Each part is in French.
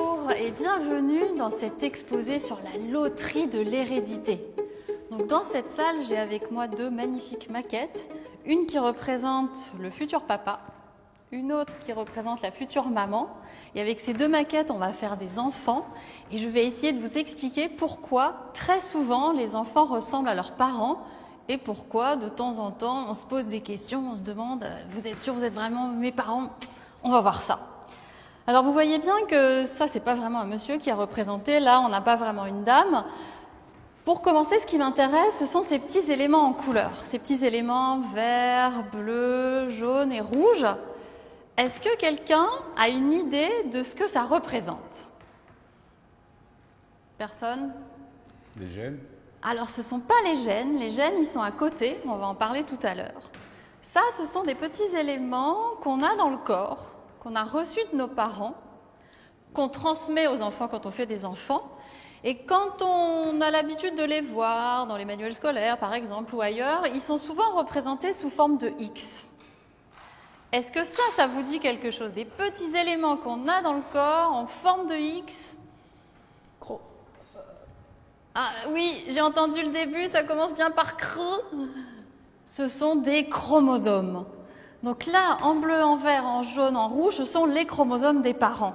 Bonjour et bienvenue dans cet exposé sur la loterie de l'hérédité. Donc dans cette salle, j'ai avec moi deux magnifiques maquettes. Une qui représente le futur papa, une autre qui représente la future maman. Et avec ces deux maquettes, on va faire des enfants. Et je vais essayer de vous expliquer pourquoi très souvent les enfants ressemblent à leurs parents et pourquoi de temps en temps on se pose des questions, on se demande « Vous êtes sûr, vous êtes vraiment mes parents ?» On va voir ça. Alors vous voyez bien que ça, c'est pas vraiment un monsieur qui est représenté. Là, on n'a pas vraiment une dame. Pour commencer, ce qui m'intéresse, ce sont ces petits éléments en couleur. Ces petits éléments vert, bleu, jaune et rouge. Est-ce que quelqu'un a une idée de ce que ça représente? Personne? Les gènes? Alors, ce ne sont pas les gènes. Les gènes, ils sont à côté. On va en parler tout à l'heure. Ça, ce sont des petits éléments qu'on a dans le corps, qu'on a reçus de nos parents, qu'on transmet aux enfants quand on fait des enfants. Et quand on a l'habitude de les voir dans les manuels scolaires, par exemple, ou ailleurs, ils sont souvent représentés sous forme de X. Est-ce que ça vous dit quelque chose? Des petits éléments qu'on a dans le corps en forme de X? Ah oui, j'ai entendu le début, ça commence bien par cr. Ce sont des chromosomes. Donc là, en bleu, en vert, en jaune, en rouge, ce sont les chromosomes des parents.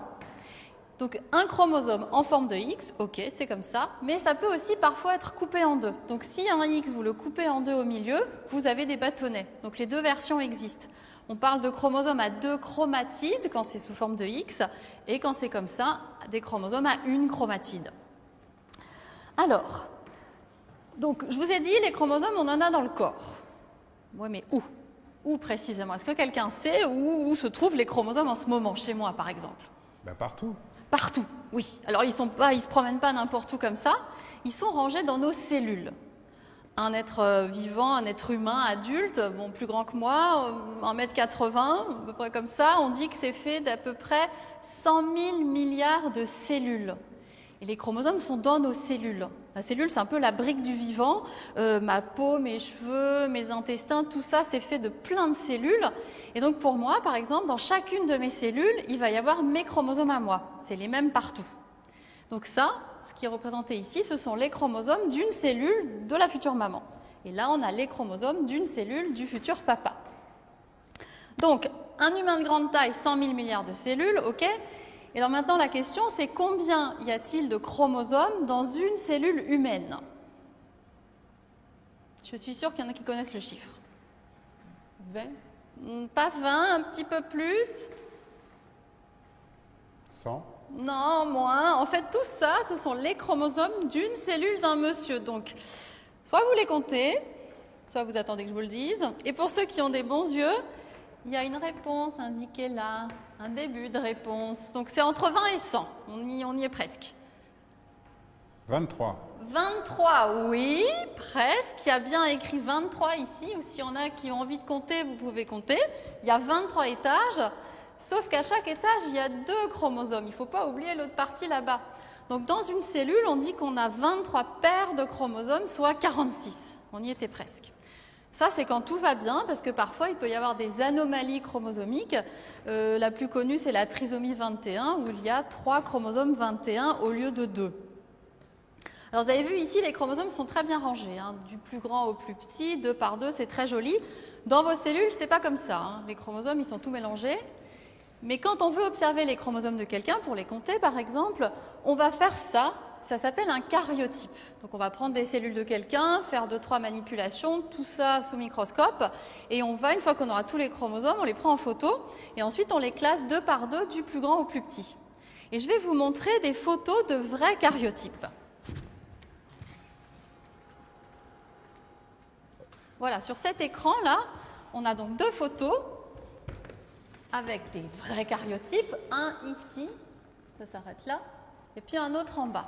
Donc un chromosome en forme de X, ok, c'est comme ça, mais ça peut aussi parfois être coupé en deux. Donc si un X, vous le coupez en deux au milieu, vous avez des bâtonnets. Donc les deux versions existent. On parle de chromosomes à deux chromatides quand c'est sous forme de X, et quand c'est comme ça, des chromosomes à une chromatide. Alors, donc je vous ai dit, les chromosomes, on en a dans le corps. Oui, mais où? Où précisément? Est-ce que quelqu'un sait où se trouvent les chromosomes en ce moment, chez moi par exemple? Partout. Partout, oui. Alors ils se promènent pas n'importe où comme ça, ils sont rangés dans nos cellules. Un être vivant, un être humain adulte, bon, plus grand que moi, 1,80 m, à peu près comme ça, on dit que c'est fait d'à peu près 100 000 milliards de cellules. Et les chromosomes sont dans nos cellules. La cellule, c'est un peu la brique du vivant. Ma peau, mes cheveux, mes intestins, tout ça, c'est fait de plein de cellules. Et donc pour moi, par exemple, dans chacune de mes cellules, il va y avoir mes chromosomes à moi. C'est les mêmes partout. Donc ça, ce qui est représenté ici, ce sont les chromosomes d'une cellule de la future maman. Et là, on a les chromosomes d'une cellule du futur papa. Donc, un humain de grande taille, 100 000 milliards de cellules, ok. Et alors maintenant, la question, c'est combien y a-t-il de chromosomes dans une cellule humaine? Je suis sûre qu'il y en a qui connaissent le chiffre. 20? Pas 20, un petit peu plus. 100? Non, moins. En fait, tout ça, ce sont les chromosomes d'une cellule d'un monsieur. Donc, soit vous les comptez, soit vous attendez que je vous le dise. Et pour ceux qui ont des bons yeux, il y a une réponse indiquée là, un début de réponse. Donc c'est entre 20 et 100, on y est presque. 23. 23, oui, presque. Il y a bien écrit 23 ici, ou s'il y en a qui ont envie de compter, vous pouvez compter. Il y a 23 étages, sauf qu'à chaque étage, il y a 2 chromosomes. Il ne faut pas oublier l'autre partie là-bas. Donc dans une cellule, on dit qu'on a 23 paires de chromosomes, soit 46. On y était presque. Ça, c'est quand tout va bien, parce que parfois, il peut y avoir des anomalies chromosomiques. La plus connue, c'est la trisomie 21, où il y a 3 chromosomes 21 au lieu de 2. Alors, vous avez vu ici, les chromosomes sont très bien rangés, hein, du plus grand au plus petit, 2 par 2, c'est très joli. Dans vos cellules, c'est pas comme ça, hein. Les chromosomes, ils sont tout mélangés. Mais quand on veut observer les chromosomes de quelqu'un, pour les compter par exemple, on va faire ça. Ça s'appelle un karyotype. Donc on va prendre des cellules de quelqu'un, faire 2-3 manipulations, tout ça sous microscope, et on va, une fois qu'on aura tous les chromosomes, on les prend en photo, et ensuite on les classe 2 par 2 du plus grand au plus petit. Et je vais vous montrer des photos de vrais karyotypes. Voilà, sur cet écran-là, on a donc 2 photos avec des vrais karyotypes, un ici, ça s'arrête là, et puis un autre en bas.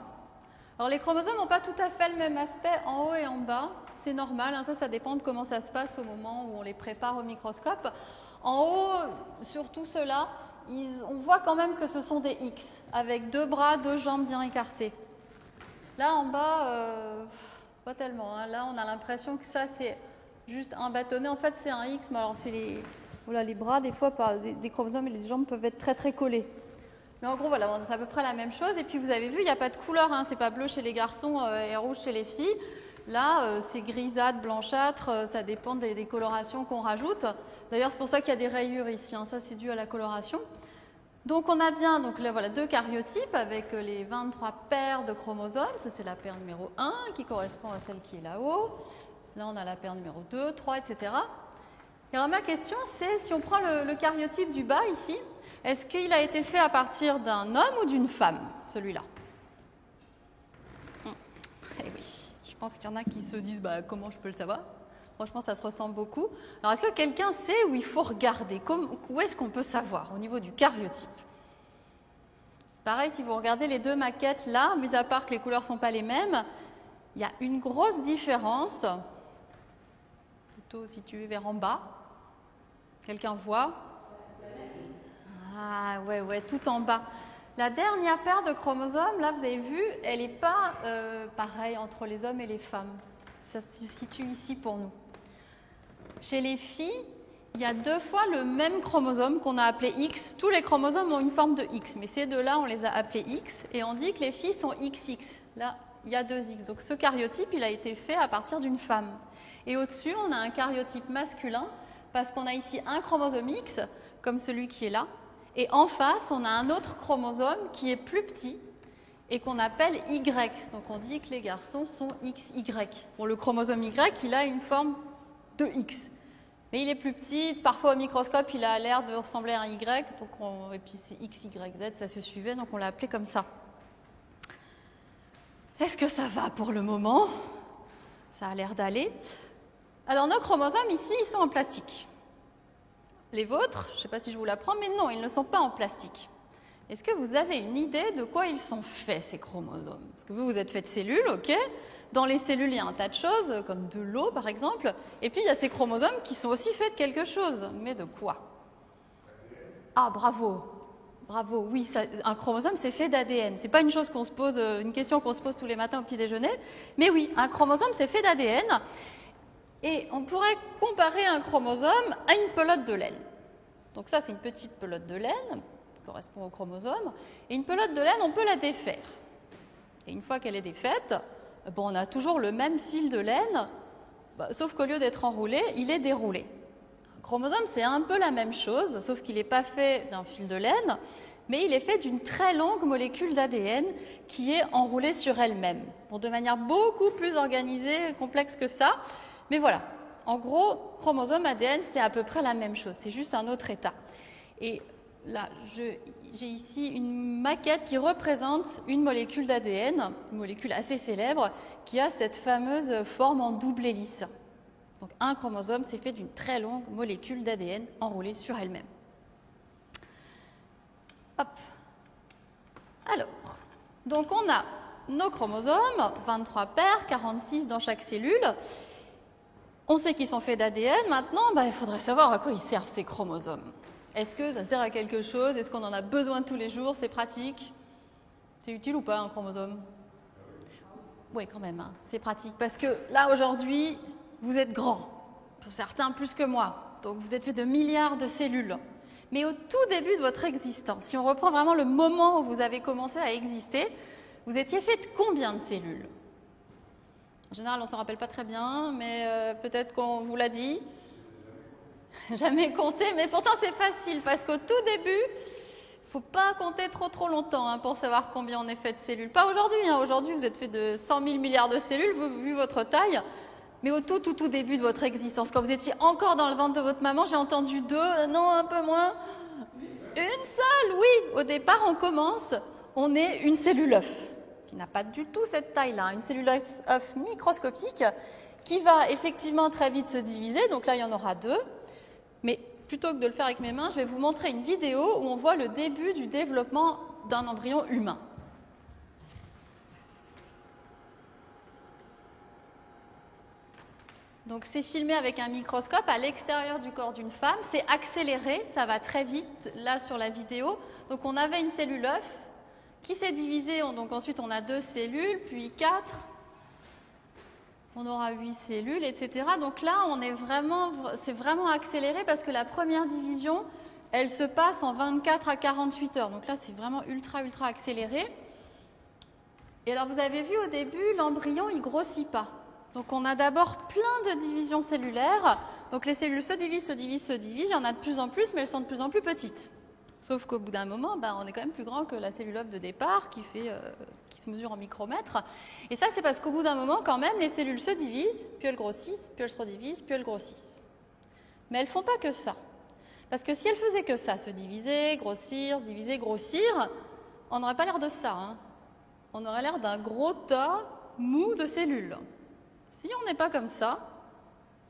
Alors les chromosomes n'ont pas tout à fait le même aspect en haut et en bas, c'est normal, hein, ça dépend de comment ça se passe au moment où on les prépare au microscope. En haut, surtout ceux-là, on voit quand même que ce sont des X, avec 2 bras, 2 jambes bien écartées. Là en bas, pas tellement, hein. Là on a l'impression que ça c'est juste un bâtonnet, en fait c'est un X, mais alors c'est les bras des fois, des chromosomes et les jambes peuvent être très très collés. Mais en gros, voilà, c'est à peu près la même chose. Et puis vous avez vu, il n'y a pas de couleur, hein, c'est pas bleu chez les garçons et rouge chez les filles. Là, c'est grisâtre, blanchâtre, ça dépend des colorations qu'on rajoute. D'ailleurs, c'est pour ça qu'il y a des rayures ici, hein, ça c'est dû à la coloration. Donc on a bien donc, là, voilà, 2 caryotypes avec les 23 paires de chromosomes. Ça c'est la paire numéro 1 qui correspond à celle qui est là-haut. Là on a la paire numéro 2, 3, etc. Et alors ma question c'est, si on prend le caryotype du bas ici, est-ce qu'il a été fait à partir d'un homme ou d'une femme, celui-là? Eh oui, je pense qu'il y en a qui se disent bah, comment je peux le savoir? Franchement, ça se ressemble beaucoup. Alors, est-ce que quelqu'un sait où il faut regarder? Où est-ce qu'on peut savoir au niveau du caryotype? C'est pareil, si vous regardez les 2 maquettes là, mis à part que les couleurs ne sont pas les mêmes, il y a une grosse différence, plutôt située vers en bas. Quelqu'un voit? Ah ouais, tout en bas. La dernière paire de chromosomes, là, vous avez vu, elle n'est pas pareille entre les hommes et les femmes. Ça se situe ici pour nous. Chez les filles, il y a 2 fois le même chromosome qu'on a appelé X. Tous les chromosomes ont une forme de X, mais ces 2-là, on les a appelés X, et on dit que les filles sont XX. Là, il y a 2 X. Donc ce caryotype, il a été fait à partir d'une femme. Et au-dessus, on a un caryotype masculin, parce qu'on a ici un chromosome X, comme celui qui est là, et en face, on a un autre chromosome qui est plus petit, et qu'on appelle Y. Donc on dit que les garçons sont XY. Bon, le chromosome Y, il a une forme de X. Mais il est plus petit, parfois au microscope, il a l'air de ressembler à un Y, donc et puis c'est X, Y, Z, ça se suivait, donc on l'a appelé comme ça. Est-ce que ça va pour le moment? Ça a l'air d'aller. Alors nos chromosomes ici, ils sont en plastique. Les vôtres, je ne sais pas si je vous l'apprends, mais non, ils ne sont pas en plastique. Est-ce que vous avez une idée de quoi ils sont faits, ces chromosomes? Parce que vous êtes fait de cellules, ok? Dans les cellules, il y a un tas de choses, comme de l'eau, par exemple. Et puis, il y a ces chromosomes qui sont aussi faits de quelque chose. Mais de quoi? Ah, bravo! Bravo, oui, un chromosome, c'est fait d'ADN. Ce n'est pas une chose qu'on se pose, une question qu'on se pose tous les matins au petit déjeuner. Mais oui, un chromosome, c'est fait d'ADN. Et on pourrait comparer un chromosome à une pelote de laine. Donc ça, c'est une petite pelote de laine, correspond au chromosome. Et une pelote de laine, on peut la défaire. Et une fois qu'elle est défaite, bon, on a toujours le même fil de laine, sauf qu'au lieu d'être enroulé, il est déroulé. Un chromosome, c'est un peu la même chose, sauf qu'il n'est pas fait d'un fil de laine, mais il est fait d'une très longue molécule d'ADN qui est enroulée sur elle-même. Bon, de manière beaucoup plus organisée, complexe que ça. Mais voilà, en gros, chromosome, ADN, c'est à peu près la même chose, c'est juste un autre état. Et là, j'ai ici une maquette qui représente une molécule d'ADN, une molécule assez célèbre, qui a cette fameuse forme en double hélice. Donc un chromosome, c'est fait d'une très longue molécule d'ADN enroulée sur elle-même. Hop. Alors, donc on a nos chromosomes, 23 paires, 46 dans chaque cellule. On sait qu'ils sont faits d'ADN. Maintenant, il faudrait savoir à quoi ils servent ces chromosomes. Est-ce que ça sert à quelque chose? Est-ce qu'on en a besoin tous les jours? C'est pratique? C'est utile ou pas un chromosome? Oui, quand même, hein, c'est pratique. Parce que là, aujourd'hui, vous êtes grands. Certains plus que moi. Donc vous êtes fait de milliards de cellules. Mais au tout début de votre existence, si on reprend vraiment le moment où vous avez commencé à exister, vous étiez fait de combien de cellules? En général, on ne s'en rappelle pas très bien, mais peut-être qu'on vous l'a dit. Jamais compté, mais pourtant c'est facile, parce qu'au tout début, il ne faut pas compter trop longtemps pour savoir combien on est fait de cellules. Pas aujourd'hui, aujourd'hui vous êtes fait de 100 000 milliards de cellules, vu votre taille, mais au tout début de votre existence, quand vous étiez encore dans le ventre de votre maman, j'ai entendu 2, non, un peu moins. Une seule, oui. Au départ, on commence, on est une cellule œuf, qui n'a pas du tout cette taille-là, une cellule œuf microscopique, qui va effectivement très vite se diviser, donc là il y en aura 2. Mais plutôt que de le faire avec mes mains, je vais vous montrer une vidéo où on voit le début du développement d'un embryon humain. Donc c'est filmé avec un microscope à l'extérieur du corps d'une femme, c'est accéléré, ça va très vite là sur la vidéo. Donc on avait une cellule œuf qui s'est divisée, donc ensuite on a 2 cellules, puis 4, on aura 8 cellules, etc. Donc là, c'est vraiment accéléré parce que la première division, elle se passe en 24 à 48 heures. Donc là, c'est vraiment ultra accéléré. Et alors, vous avez vu au début, l'embryon, il grossit pas. Donc, on a d'abord plein de divisions cellulaires. Donc, les cellules se divisent. Il y en a de plus en plus, mais elles sont de plus en plus petites. Sauf qu'au bout d'un moment, on est quand même plus grand que la cellule œuf de départ qui se mesure en micromètres. Et ça, c'est parce qu'au bout d'un moment, quand même, les cellules se divisent, puis elles grossissent, puis elles se redivisent, puis elles grossissent. Mais elles ne font pas que ça. Parce que si elles faisaient que ça, se diviser, grossir, se diviser, grossir, on n'aurait pas l'air de ça. Hein. On aurait l'air d'un gros tas mou de cellules. Si on n'est pas comme ça,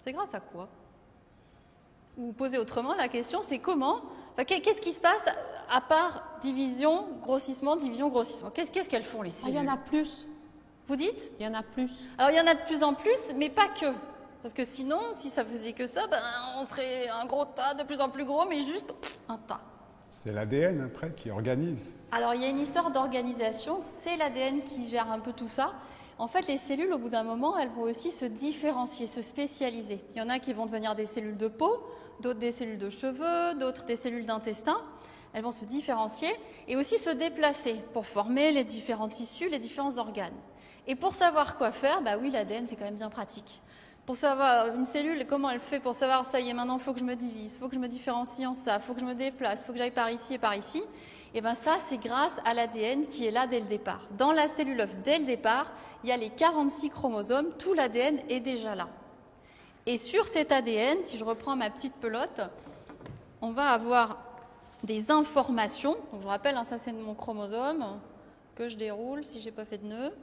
c'est grâce à quoi? Ou poser autrement, la question c'est comment, qu'est-ce qui se passe à part division, grossissement, division, grossissement? Qu'est-ce qu'elles font les cellules? Il y en a plus. Vous dites? Il y en a plus. Alors il y en a de plus en plus, mais pas que. Parce que sinon, si ça faisait que ça, on serait un gros tas de plus en plus gros, mais juste un tas. C'est l'ADN après qui organise. Alors il y a une histoire d'organisation, c'est l'ADN qui gère un peu tout ça. En fait, les cellules, au bout d'un moment, elles vont aussi se différencier, se spécialiser. Il y en a qui vont devenir des cellules de peau, d'autres des cellules de cheveux, d'autres des cellules d'intestin. Elles vont se différencier et aussi se déplacer pour former les différents tissus, les différents organes. Et pour savoir quoi faire, oui, l'ADN, c'est quand même bien pratique. Pour savoir une cellule, comment elle fait pour savoir, ça y est, maintenant, il faut que je me divise, il faut que je me différencie en ça, il faut que je me déplace, il faut que j'aille par ici et par ici. Et ça, c'est grâce à l'ADN qui est là dès le départ. Dans la cellule œuf, dès le départ, il y a les 46 chromosomes, tout l'ADN est déjà là. Et sur cet ADN, si je reprends ma petite pelote, on va avoir des informations. Donc je vous rappelle, ça c'est mon chromosome que je déroule si je n'ai pas fait de nœud.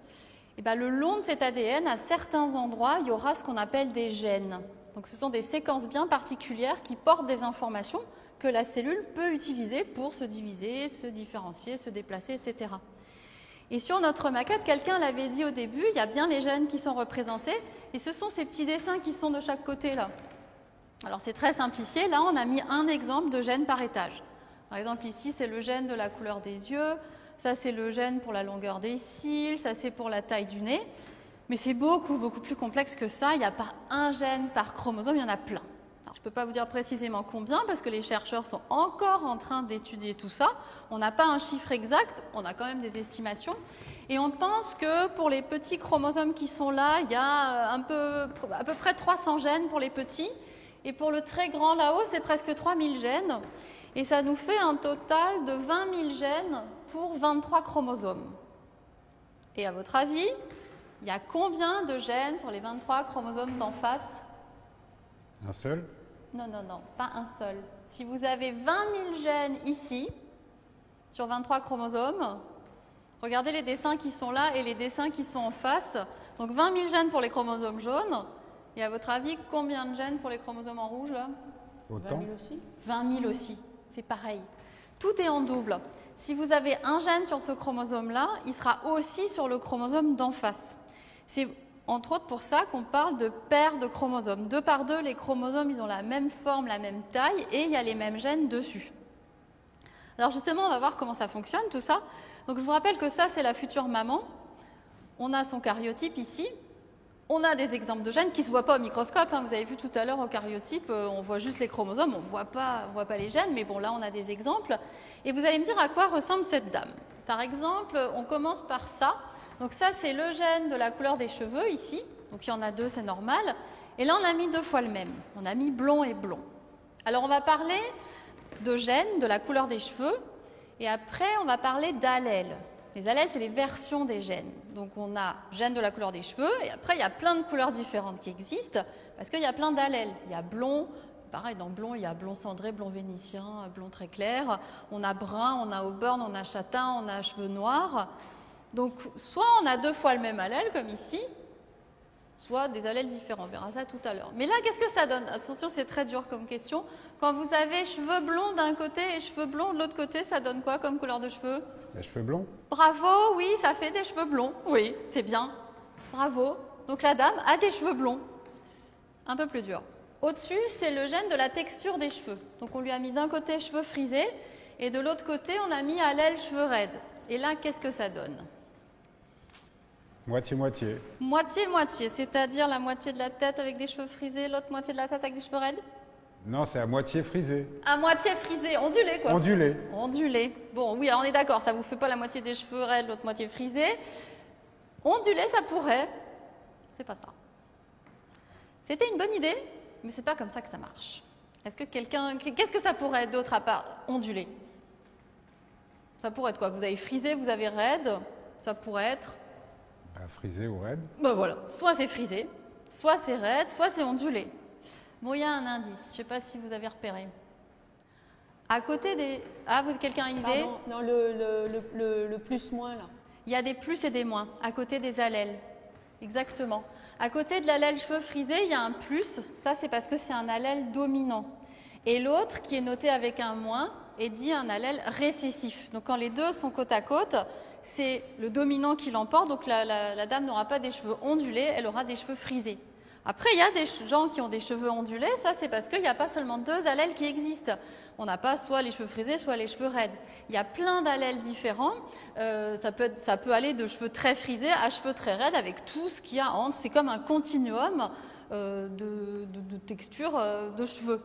Et le long de cet ADN, à certains endroits, il y aura ce qu'on appelle des gènes. Donc ce sont des séquences bien particulières qui portent des informations que la cellule peut utiliser pour se diviser, se différencier, se déplacer, etc. Et sur notre maquette, quelqu'un l'avait dit au début, il y a bien les gènes qui sont représentés, et ce sont ces petits dessins qui sont de chaque côté là. Alors c'est très simplifié, là on a mis un exemple de gène par étage. Par exemple ici c'est le gène de la couleur des yeux, ça c'est le gène pour la longueur des cils, ça c'est pour la taille du nez, mais c'est beaucoup plus complexe que ça, il n'y a pas un gène par chromosome, il y en a plein. Alors, je ne peux pas vous dire précisément combien parce que les chercheurs sont encore en train d'étudier tout ça. On n'a pas un chiffre exact, on a quand même des estimations. Et on pense que pour les petits chromosomes qui sont là, il y a à peu près 300 gènes pour les petits. Et pour le très grand là-haut, c'est presque 3000 gènes. Et ça nous fait un total de 20 000 gènes pour 23 chromosomes. Et à votre avis, il y a combien de gènes sur les 23 chromosomes d'en face? Un seul? Non, pas un seul. Si vous avez 20 000 gènes ici, sur 23 chromosomes, regardez les dessins qui sont là et les dessins qui sont en face. Donc 20 000 gènes pour les chromosomes jaunes. Et à votre avis, combien de gènes pour les chromosomes en rouge là? Autant? 20 000 aussi. 20 000 aussi, c'est pareil. Tout est en double. Si vous avez un gène sur ce chromosome-là, il sera aussi sur le chromosome d'en face. C'est entre autres pour ça qu'on parle de paires de chromosomes. Deux par deux, les chromosomes, ils ont la même forme, la même taille, et il y a les mêmes gènes dessus. Alors justement, on va voir comment ça fonctionne, tout ça. Donc je vous rappelle que ça, c'est la future maman. On a son karyotype ici. On a des exemples de gènes qui ne se voient pas au microscope. Vous avez vu tout à l'heure au karyotype, on voit juste les chromosomes, on ne voit pas les gènes, mais bon, là, on a des exemples. Et vous allez me dire à quoi ressemble cette dame. Par exemple, on commence par ça. Donc ça, c'est le gène de la couleur des cheveux, ici. Donc il y en a deux, c'est normal. Et là, on a mis deux fois le même. On a mis blond et blond. Alors, on va parler de gènes, de la couleur des cheveux. Et après, on va parler d'allèles. Les allèles, c'est les versions des gènes. Donc, on a gène de la couleur des cheveux. Et après, il y a plein de couleurs différentes qui existent parce qu'il y a plein d'allèles. Il y a blond. Pareil, dans blond, il y a blond cendré, blond vénitien, blond très clair. On a brun, on a auburn, on a châtain, on a cheveux noirs. Donc, soit on a deux fois le même allèle, comme ici, soit des allèles différents. On verra ça tout à l'heure. Mais là, qu'est-ce que ça donne? Attention, c'est très dur comme question. Quand vous avez cheveux blonds d'un côté et cheveux blonds de l'autre côté, ça donne quoi comme couleur de cheveux? Les cheveux blonds? Bravo, oui, ça fait des cheveux blonds. Oui, c'est bien. Bravo. Donc, la dame a des cheveux blonds. Un peu plus dur. Au-dessus, c'est le gène de la texture des cheveux. Donc, on lui a mis d'un côté cheveux frisés et de l'autre côté, on a mis allèle cheveux raides. Et là, qu'est-ce que ça donne? Moitié-moitié. Moitié-moitié, c'est-à-dire la moitié de la tête avec des cheveux frisés, l'autre moitié de la tête avec des cheveux raides? Non, c'est à moitié frisé. À moitié frisé, ondulé quoi. Ondulé. Ondulé. Bon, oui, alors on est d'accord, ça vous fait pas la moitié des cheveux raides, l'autre moitié frisée. Ondulé, ça pourrait. C'est pas ça. C'était une bonne idée, mais c'est pas comme ça que ça marche. Est-ce que quelqu'un... Qu'est-ce que ça pourrait être d'autre à part ondulé? Ça pourrait être quoi? Vous avez frisé, vous avez raide. Ça pourrait être... Bah, frisé ou raide. Ben voilà, soit c'est frisé, soit c'est raide, soit c'est ondulé. Bon, il y a un indice, je ne sais pas si vous avez repéré. À côté des... Ah, quelqu'un a une idée? Pardon, non, le plus-moins, là. Il y a des plus et des moins, à côté des allèles. Exactement. À côté de l'allèle cheveux frisés, il y a un plus. Ça, c'est parce que c'est un allèle dominant. Et l'autre, qui est noté avec un moins, est dit un allèle récessif. Donc, quand les deux sont côte à côte, c'est le dominant qui l'emporte. Donc, la dame n'aura pas des cheveux ondulés, elle aura des cheveux frisés. Après, il y a des gens qui ont des cheveux ondulés. Ça, c'est parce qu'il n'y a pas seulement deux allèles qui existent. On n'a pas soit les cheveux frisés, soit les cheveux raides. Il y a plein d'allèles différents. Ça peut aller de cheveux très frisés à cheveux très raides avec tout ce qu'il y a entre. C'est comme un continuum de texture de cheveux.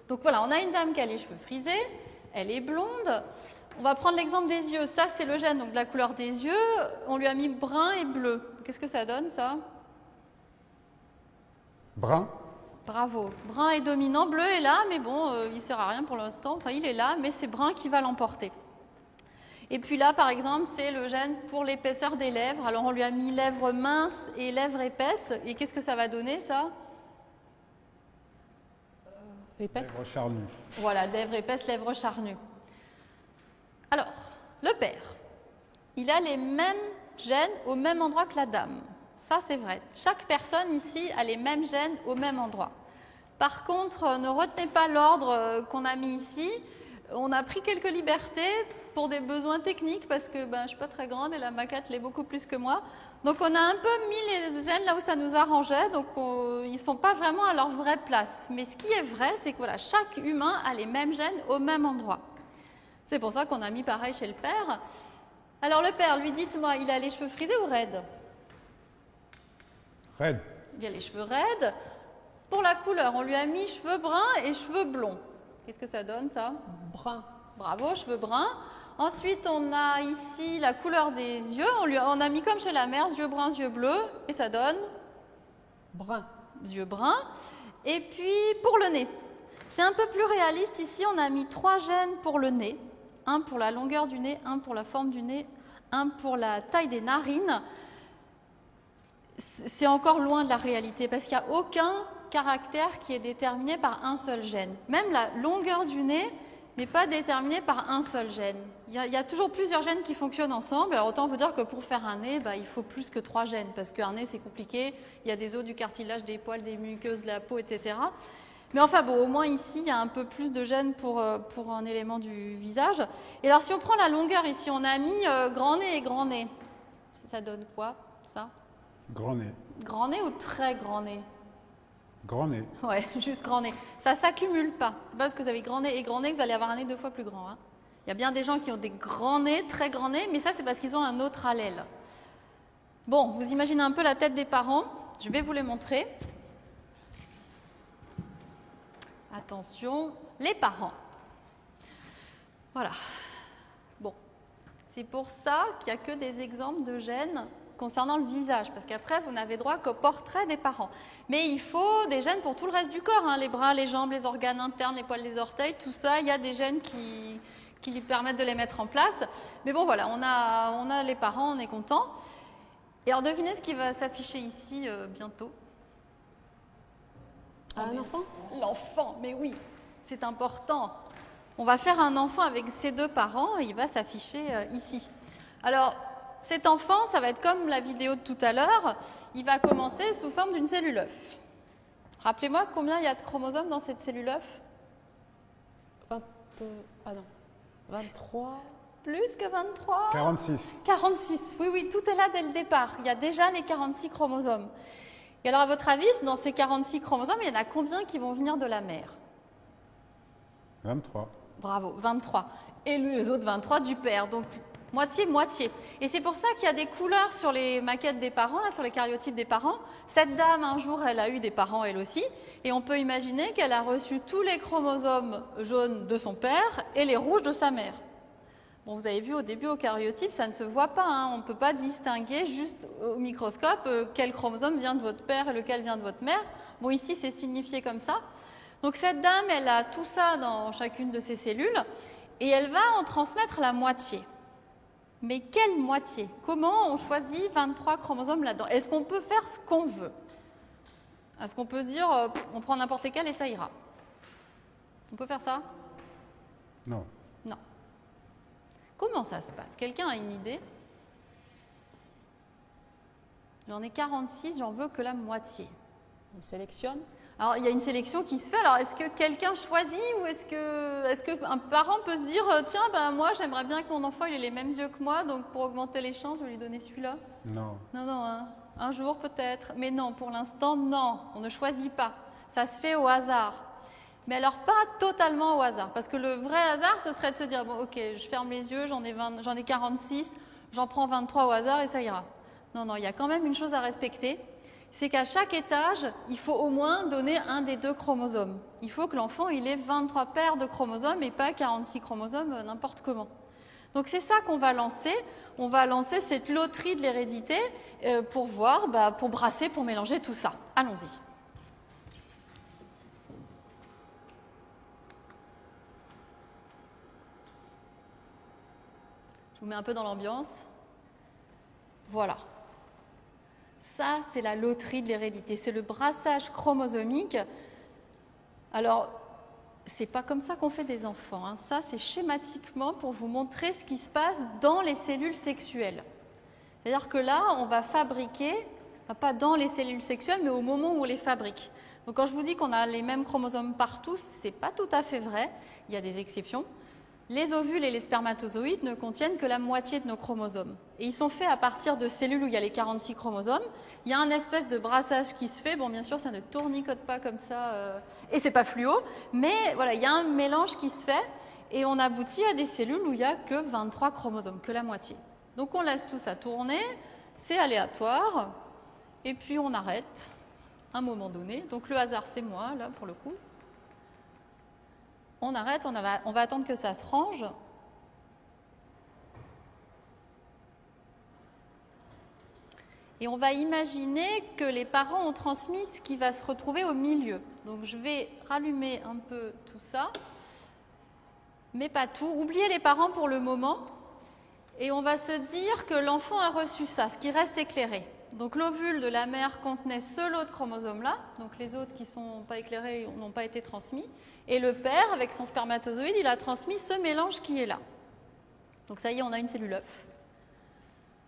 Donc voilà, on a une dame qui a les cheveux frisés. Elle est blonde. On va prendre l'exemple des yeux. Ça, c'est le gène, donc de la couleur des yeux. On lui a mis brun et bleu. Qu'est-ce que ça donne, ça? Brun. Bravo. Brun est dominant, bleu est là, mais bon, il ne sert à rien pour l'instant. Enfin, il est là, mais c'est brun qui va l'emporter. Et puis là, par exemple, c'est le gène pour l'épaisseur des lèvres. Alors, on lui a mis lèvres minces et lèvres épaisses. Et qu'est-ce que ça va donner, ça? Épaisse. Lèvres charnues. Voilà, lèvres épaisses, lèvres charnues. Alors, le père, il a les mêmes gènes au même endroit que la dame. Ça, c'est vrai. Chaque personne ici a les mêmes gènes au même endroit. Par contre, ne retenez pas l'ordre qu'on a mis ici. On a pris quelques libertés pour des besoins techniques parce que je ne suis pas très grande et la maquette l'est beaucoup plus que moi. Donc, on a un peu mis les gènes là où ça nous arrangeait. Donc, ils ne sont pas vraiment à leur vraie place. Mais ce qui est vrai, c'est que voilà, chaque humain a les mêmes gènes au même endroit. C'est pour ça qu'on a mis pareil chez le père. Alors, le père, lui, dites-moi, il a les cheveux frisés ou raides? Raide. Il a les cheveux raides. Pour la couleur, on lui a mis cheveux bruns et cheveux blonds. Qu'est-ce que ça donne, ça? Brun. Bravo, cheveux bruns. Ensuite, on a ici la couleur des yeux. On a mis comme chez la mère, yeux bruns, yeux bleus. Et ça donne? Brun. Yeux bruns. Et puis, pour le nez. C'est un peu plus réaliste. Ici, on a mis 3 gènes pour le nez. Un pour la longueur du nez, un pour la forme du nez, un pour la taille des narines. C'est encore loin de la réalité parce qu'il n'y a aucun caractère qui est déterminé par un seul gène. Même la longueur du nez n'est pas déterminée par un seul gène. Il y a toujours plusieurs gènes qui fonctionnent ensemble. Alors autant vous dire que pour faire un nez, il faut plus que 3 gènes parce qu'un nez c'est compliqué. Il y a des os, du cartilage, des poils, des muqueuses, de la peau, etc. Mais enfin bon, au moins ici, il y a un peu plus de gènes pour un élément du visage. Et alors si on prend la longueur ici, on a mis grand nez et grand nez. Ça donne quoi, ça? Grand nez. Grand nez ou très grand nez? Grand nez. Ouais, juste grand nez. Ça s'accumule pas. C'est pas parce que vous avez grand nez et grand nez que vous allez avoir un nez 2 fois plus grand. Hein. Il y a bien des gens qui ont des grands nez, très grands nez, mais ça c'est parce qu'ils ont un autre allèle. Bon, vous imaginez un peu la tête des parents. Je vais vous les montrer. Attention, les parents. Voilà. Bon, c'est pour ça qu'il n'y a que des exemples de gènes concernant le visage, parce qu'après, vous n'avez droit qu'au portrait des parents. Mais il faut des gènes pour tout le reste du corps, hein, les bras, les jambes, les organes internes, les poils des orteils, tout ça, il y a des gènes qui lui permettent de les mettre en place. Mais bon, voilà, on a les parents, on est content. Et alors, devinez ce qui va s'afficher ici bientôt. Un enfant? L'enfant, mais oui, c'est important. On va faire un enfant avec ses 2 parents et il va s'afficher ici. Alors, cet enfant, ça va être comme la vidéo de tout à l'heure, il va commencer sous forme d'une cellule œuf. Rappelez-moi combien il y a de chromosomes dans cette cellule œuf? 23. Plus que 23? 46. 46, oui, tout est là dès le départ. Il y a déjà les 46 chromosomes. Et alors, à votre avis, dans ces 46 chromosomes, il y en a combien qui vont venir de la mère? 23. Bravo, 23. Et les autres 23 du père. Donc, Moitié-moitié. Et c'est pour ça qu'il y a des couleurs sur les maquettes des parents, là, sur les cariotypes des parents. Cette dame, un jour, elle a eu des parents elle aussi. Et on peut imaginer qu'elle a reçu tous les chromosomes jaunes de son père et les rouges de sa mère. Bon, vous avez vu au début au cariotype, ça ne se voit pas. Hein. On ne peut pas distinguer juste au microscope quel chromosome vient de votre père et lequel vient de votre mère. Bon, ici, c'est signifié comme ça. Donc cette dame, elle a tout ça dans chacune de ses cellules et elle va en transmettre la moitié. Mais quelle moitié? Comment on choisit 23 chromosomes là-dedans? Est-ce qu'on peut faire ce qu'on veut? Est-ce qu'on peut se dire, on prend n'importe lesquels et ça ira? On peut faire ça? Non. Non. Comment ça se passe? Quelqu'un a une idée? J'en ai 46, j'en veux que la moitié. On sélectionne. Alors, il y a une sélection qui se fait. Alors, est-ce que quelqu'un choisit ou est-ce qu'un parent peut se dire tiens, ben, moi, j'aimerais bien que mon enfant il ait les mêmes yeux que moi, donc pour augmenter les chances, je vais lui donner celui-là? Non. Non, hein. Un jour peut-être. Mais non, pour l'instant, non. On ne choisit pas. Ça se fait au hasard. Mais alors, pas totalement au hasard. Parce que le vrai hasard, ce serait de se dire bon, ok, je ferme les yeux, j'en ai 46, j'en prends 23 au hasard et ça ira. Non, il y a quand même une chose à respecter. C'est qu'à chaque étage, il faut au moins donner un des deux chromosomes. Il faut que l'enfant il ait 23 paires de chromosomes et pas 46 chromosomes n'importe comment. Donc c'est ça qu'on va lancer. On va lancer cette loterie de l'hérédité pour voir, pour brasser, pour mélanger tout ça. Allons-y. Je vous mets un peu dans l'ambiance. Voilà. Ça, c'est la loterie de l'hérédité, c'est le brassage chromosomique. Alors, c'est pas comme ça qu'on fait des enfants. Hein. Ça, c'est schématiquement pour vous montrer ce qui se passe dans les cellules sexuelles. C'est-à-dire que là, on va fabriquer, pas dans les cellules sexuelles, mais au moment où on les fabrique. Donc, quand je vous dis qu'on a les mêmes chromosomes partout, c'est pas tout à fait vrai. Il y a des exceptions. Les ovules et les spermatozoïdes ne contiennent que la moitié de nos chromosomes. Et ils sont faits à partir de cellules où il y a les 46 chromosomes. Il y a un espèce de brassage qui se fait. Bon, bien sûr, ça ne tournicote pas comme ça, et c'est pas fluo. Mais voilà, il y a un mélange qui se fait et on aboutit à des cellules où il n'y a que 23 chromosomes, que la moitié. Donc on laisse tout ça tourner, c'est aléatoire, et puis on arrête à un moment donné. Donc le hasard, c'est moi, là, pour le coup. On arrête, on va attendre que ça se range. Et on va imaginer que les parents ont transmis ce qui va se retrouver au milieu. Donc je vais rallumer un peu tout ça, mais pas tout. Oubliez les parents pour le moment. Et on va se dire que l'enfant a reçu ça, ce qui reste éclairé. Donc l'ovule de la mère contenait ce lot de chromosomes-là, donc les autres qui ne sont pas éclairés n'ont pas été transmis. Et le père, avec son spermatozoïde, il a transmis ce mélange qui est là. Donc ça y est, on a une cellule œuf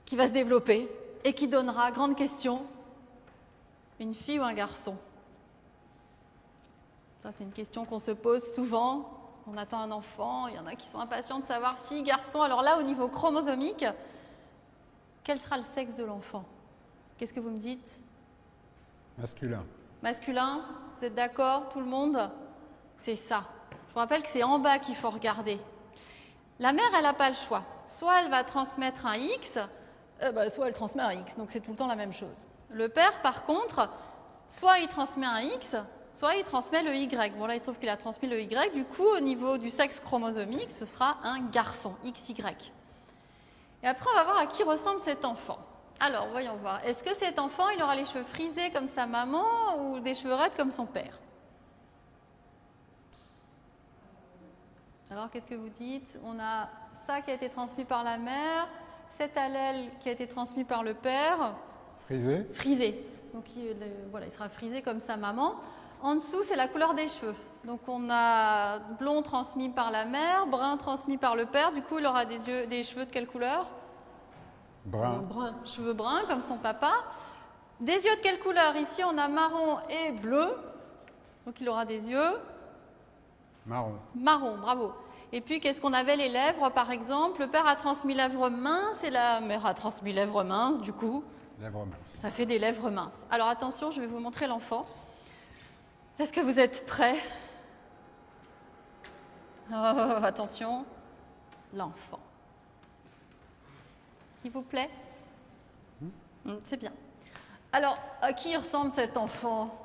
qui va se développer et qui donnera, grande question, une fille ou un garçon? Ça, c'est une question qu'on se pose souvent. On attend un enfant, il y en a qui sont impatients de savoir fille, garçon. Alors là, au niveau chromosomique, quel sera le sexe de l'enfant? Qu'est-ce que vous me dites? Masculin. Masculin, vous êtes d'accord, tout le monde? C'est ça. Je vous rappelle que c'est en bas qu'il faut regarder. La mère, elle n'a pas le choix. Soit elle va transmettre un X, soit elle transmet un X, donc c'est tout le temps la même chose. Le père, par contre, soit il transmet un X, soit il transmet le Y. Bon là, il se trouve qu'il a transmis le Y, du coup, au niveau du sexe chromosomique, ce sera un garçon, XY. Et après, on va voir à qui ressemble cet enfant. Alors, voyons voir. Est-ce que cet enfant, il aura les cheveux frisés comme sa maman ou des cheveux raides comme son père? Alors, qu'est-ce que vous dites? On a ça qui a été transmis par la mère, cet allèle qui a été transmis par le père. Frisé. Frisé. Donc, il sera frisé comme sa maman. En dessous, c'est la couleur des cheveux. Donc, on a blond transmis par la mère, brun transmis par le père. Du coup, il aura des cheveux de quelle couleur? Brun. Brun. Cheveux bruns, comme son papa. Des yeux de quelle couleur? Ici, on a marron et bleu. Donc, il aura des yeux Marron. marron, bravo. Et puis, qu'est-ce qu'on avait? Les lèvres, par exemple. Le père a transmis lèvres minces et la mère a transmis lèvres minces, du coup. Lèvres minces. Ça fait des lèvres minces. Alors, attention, je vais vous montrer l'enfant. Est-ce que vous êtes prêts? Oh, attention, l'enfant. Il vous plaît? C'est bien. Alors, à qui ressemble cet enfant?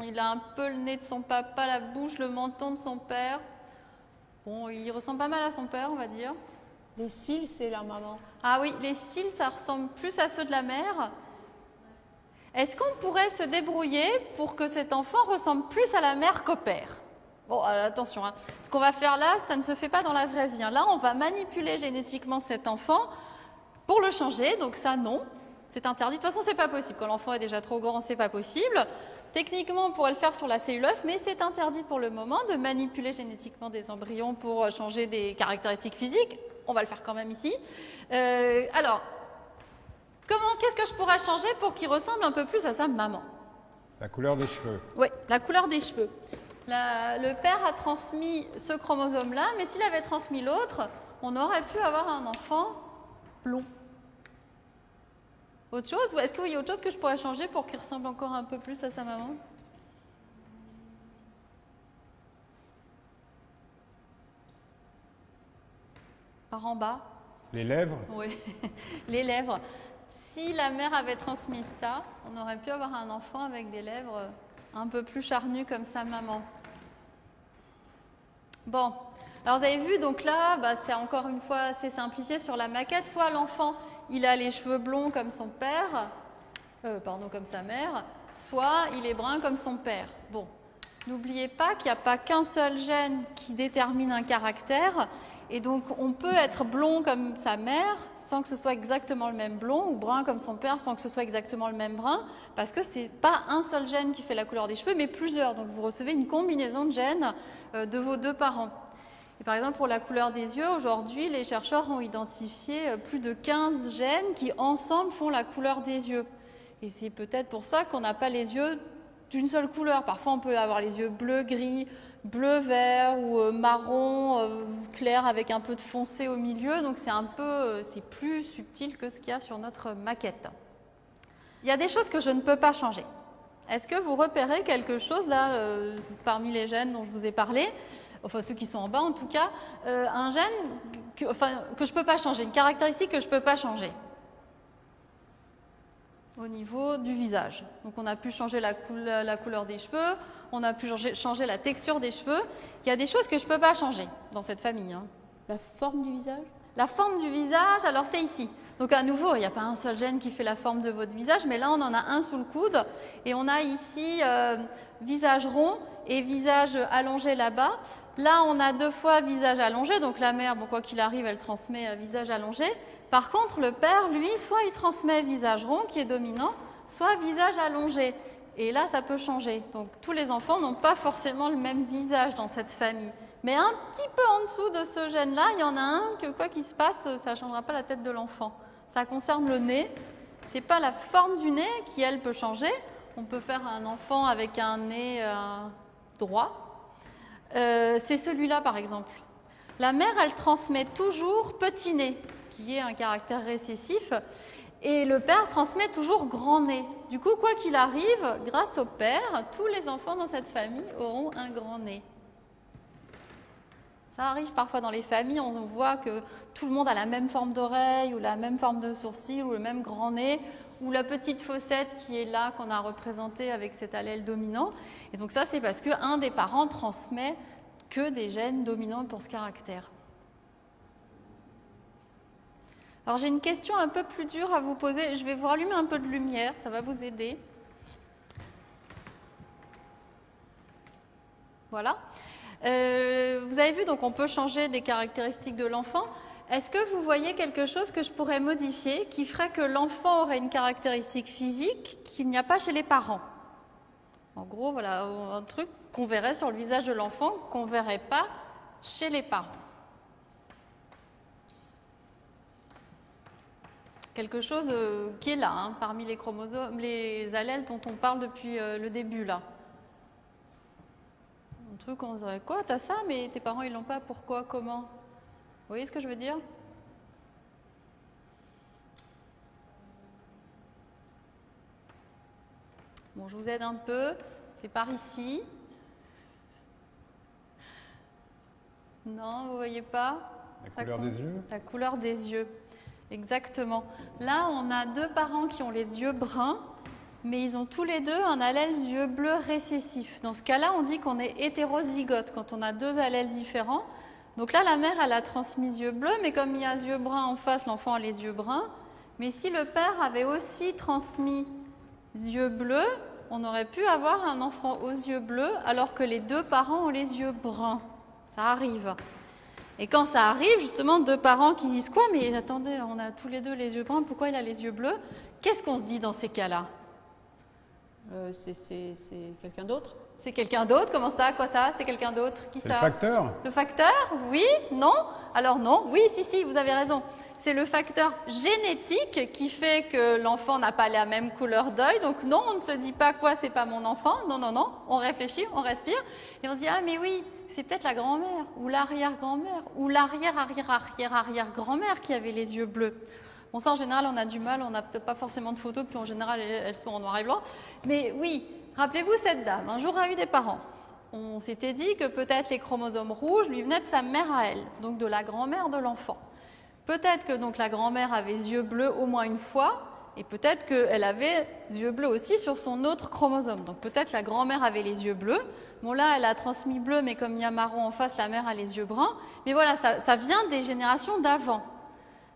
Il a un peu le nez de son papa, la bouche, le menton de son père. Bon, il ressemble pas mal à son père, on va dire. Les cils, c'est la maman. Ah oui, les cils, ça ressemble plus à ceux de la mère. Est-ce qu'on pourrait se débrouiller pour que cet enfant ressemble plus à la mère qu'au père? Bon, attention, hein. Ce qu'on va faire là, ça ne se fait pas dans la vraie vie. Là, on va manipuler génétiquement cet enfant pour le changer. Donc ça, non, c'est interdit. De toute façon, c'est pas possible. Quand l'enfant est déjà trop grand, c'est pas possible. Techniquement, on pourrait le faire sur la cellule œuf, mais c'est interdit pour le moment de manipuler génétiquement des embryons pour changer des caractéristiques physiques. On va le faire quand même ici. Alors, qu'est-ce que je pourrais changer pour qu'il ressemble un peu plus à sa maman? La couleur des cheveux. Oui, la couleur des cheveux. Le père a transmis ce chromosome-là, mais s'il avait transmis l'autre, on aurait pu avoir un enfant blond. Autre chose? Est-ce qu'il y a autre chose que je pourrais changer pour qu'il ressemble encore un peu plus à sa maman? Par en bas? Les lèvres. Oui, les lèvres. Si la mère avait transmis ça, on aurait pu avoir un enfant avec des lèvres un peu plus charnues comme sa maman. Bon, alors vous avez vu, donc là, c'est encore une fois assez simplifié sur la maquette. Soit l'enfant, il a les cheveux blonds comme son père, comme sa mère, soit il est brun comme son père. Bon, n'oubliez pas qu'il n'y a pas qu'un seul gène qui détermine un caractère. Et donc, on peut être blond comme sa mère sans que ce soit exactement le même blond, ou brun comme son père sans que ce soit exactement le même brun, parce que ce n'est pas un seul gène qui fait la couleur des cheveux, mais plusieurs. Donc, vous recevez une combinaison de gènes de vos deux parents. Et par exemple, pour la couleur des yeux, aujourd'hui, les chercheurs ont identifié plus de 15 gènes qui, ensemble, font la couleur des yeux. Et c'est peut-être pour ça qu'on n'a pas les yeux d'une seule couleur. Parfois, on peut avoir les yeux bleu-gris, bleu-vert ou marron clair avec un peu de foncé au milieu. Donc, c'est plus subtil que ce qu'il y a sur notre maquette. Il y a des choses que je ne peux pas changer. Est-ce que vous repérez quelque chose là, parmi les gènes dont je vous ai parlé, enfin ceux qui sont en bas en tout cas, un gène que je ne peux pas changer, une caractéristique que je ne peux pas changer au niveau du visage. Donc on a pu changer la couleur des cheveux, on a pu changer la texture des cheveux. Il y a des choses que je ne peux pas changer dans cette famille. La forme du visage? La forme du visage, alors c'est ici. Donc à nouveau, il n'y a pas un seul gène qui fait la forme de votre visage, mais là on en a un sous le coude. Et on a ici visage rond et visage allongé là-bas. Là on a 2 fois visage allongé, donc la mère, quoi qu'il arrive, elle transmet visage allongé. Par contre, le père, lui, soit il transmet visage rond, qui est dominant, soit visage allongé. Et là, ça peut changer. Donc, tous les enfants n'ont pas forcément le même visage dans cette famille. Mais un petit peu en dessous de ce gène-là, il y en a un que, quoi qu'il se passe, ça ne changera pas la tête de l'enfant. Ça concerne le nez. Ce n'est pas la forme du nez qui, elle, peut changer. On peut faire un enfant avec un nez droit. C'est celui-là, par exemple. La mère, elle transmet toujours petit nez, qui est un caractère récessif, et le père transmet toujours grand nez. Du coup, quoi qu'il arrive, grâce au père, tous les enfants dans cette famille auront un grand nez. Ça arrive parfois dans les familles, on voit que tout le monde a la même forme d'oreille, ou la même forme de sourcil, ou le même grand nez, ou la petite fossette qui est là, qu'on a représentée avec cet allèle dominant. Et donc ça, c'est parce qu'un des parents transmet que des gènes dominants pour ce caractère. Alors j'ai une question un peu plus dure à vous poser. Je vais vous rallumer un peu de lumière, ça va vous aider. Voilà. Vous avez vu, donc on peut changer des caractéristiques de l'enfant. Est-ce que vous voyez quelque chose que je pourrais modifier qui ferait que l'enfant aurait une caractéristique physique qu'il n'y a pas chez les parents? En gros, voilà, un truc qu'on verrait sur le visage de l'enfant qu'on ne verrait pas chez les parents. Quelque chose qui est là, parmi les chromosomes, les allèles dont on parle depuis le début, là. Un truc, on se dirait, quoi, t'as ça, mais tes parents, ils l'ont pas, pourquoi, comment? Vous voyez ce que je veux dire? Bon, je vous aide un peu, c'est par ici. Non, vous voyez pas? La couleur des yeux? La couleur des yeux. Exactement. Là, on a deux parents qui ont les yeux bruns, mais ils ont tous les deux un allèle yeux bleus récessif. Dans ce cas-là, on dit qu'on est hétérozygote quand on a deux allèles différents. Donc là, la mère, elle a transmis yeux bleus, mais comme il y a yeux bruns en face, l'enfant a les yeux bruns. Mais si le père avait aussi transmis yeux bleus, on aurait pu avoir un enfant aux yeux bleus, alors que les deux parents ont les yeux bruns. Ça arrive. Et quand ça arrive, justement, deux parents qui disent quoi? Mais attendez, on a tous les deux les yeux bruns, pourquoi il a les yeux bleus? Qu'est-ce qu'on se dit dans ces cas-là? C'est quelqu'un d'autre? C'est quelqu'un d'autre? Comment ça? Quoi ça? C'est quelqu'un d'autre? Qui C'est ça? le facteur. Le facteur? Oui? Non? Alors non? Oui, si, vous avez raison. C'est le facteur génétique qui fait que l'enfant n'a pas la même couleur d'œil. Donc non, on ne se dit pas quoi, c'est pas mon enfant. Non, non, non. On réfléchit, on respire et on se dit ah mais oui, c'est peut-être la grand-mère ou l'arrière-grand-mère ou l'arrière-arrière-arrière-arrière-grand-mère qui avait les yeux bleus. Bon, ça en général, on a du mal, on n'a peut-être pas forcément de photos, puis en général, elles sont en noir et blanc. Mais oui, rappelez-vous cette dame, un jour a eu des parents. On s'était dit que peut-être les chromosomes rouges lui venaient de sa mère à elle, donc de la grand-mère de l'enfant. Peut-être que donc la grand-mère avait les yeux bleus au moins une fois, et peut-être qu'elle avait les yeux bleus aussi sur son autre chromosome. Donc peut-être la grand-mère avait les yeux bleus. Bon là, elle a transmis bleu, mais comme il y a marron en face, la mère a les yeux bruns. Mais voilà, ça vient des générations d'avant.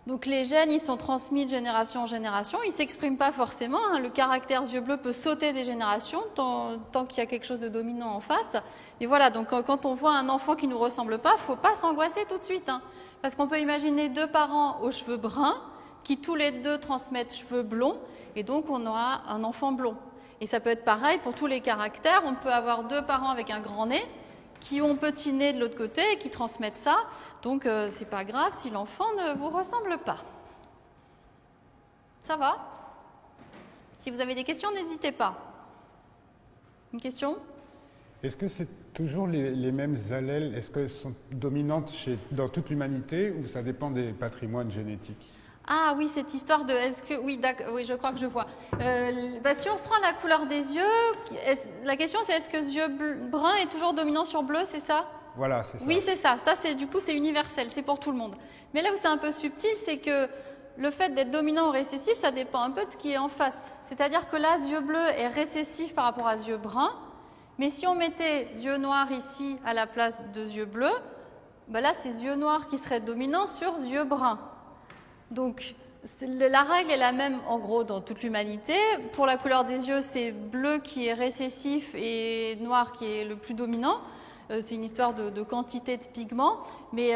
Donc les gènes, ils sont transmis de génération en génération, ils ne s'expriment pas forcément, hein. Le caractère yeux bleus peut sauter des générations tant qu'il y a quelque chose de dominant en face. Et voilà, donc quand on voit un enfant qui ne nous ressemble pas, il ne faut pas s'angoisser tout de suite, hein. Parce qu'on peut imaginer deux parents aux cheveux bruns qui tous les deux transmettent cheveux blonds, et donc on aura un enfant blond. Et ça peut être pareil pour tous les caractères, on peut avoir deux parents avec un grand nez, qui ont petit nez de l'autre côté et qui transmettent ça. Donc, c'est pas grave si l'enfant ne vous ressemble pas. Ça va? Si vous avez des questions, n'hésitez pas. Une question? Est-ce que c'est toujours les mêmes allèles? Est-ce qu'elles sont dominantes dans toute l'humanité ou ça dépend des patrimoines génétiques? Ah oui, cette histoire de est-ce que... Oui, oui, je crois que je vois. Si on reprend la couleur des yeux, la question c'est est-ce que ce yeux brun est toujours dominant sur bleu, c'est ça? Voilà, c'est ça. Oui, c'est ça. Ça, du coup, c'est universel, c'est pour tout le monde. Mais là où c'est un peu subtil, c'est que le fait d'être dominant ou récessif, ça dépend un peu de ce qui est en face. C'est-à-dire que là, ce yeux bleu est récessif par rapport à ce yeux brun, mais si on mettait yeux noirs ici à la place de yeux bleus, ben là, c'est yeux noirs qui seraient dominants sur yeux bruns. Donc, la règle est la même en gros dans toute l'humanité. Pour la couleur des yeux, c'est bleu qui est récessif et noir qui est le plus dominant. C'est une histoire de quantité de pigments. Mais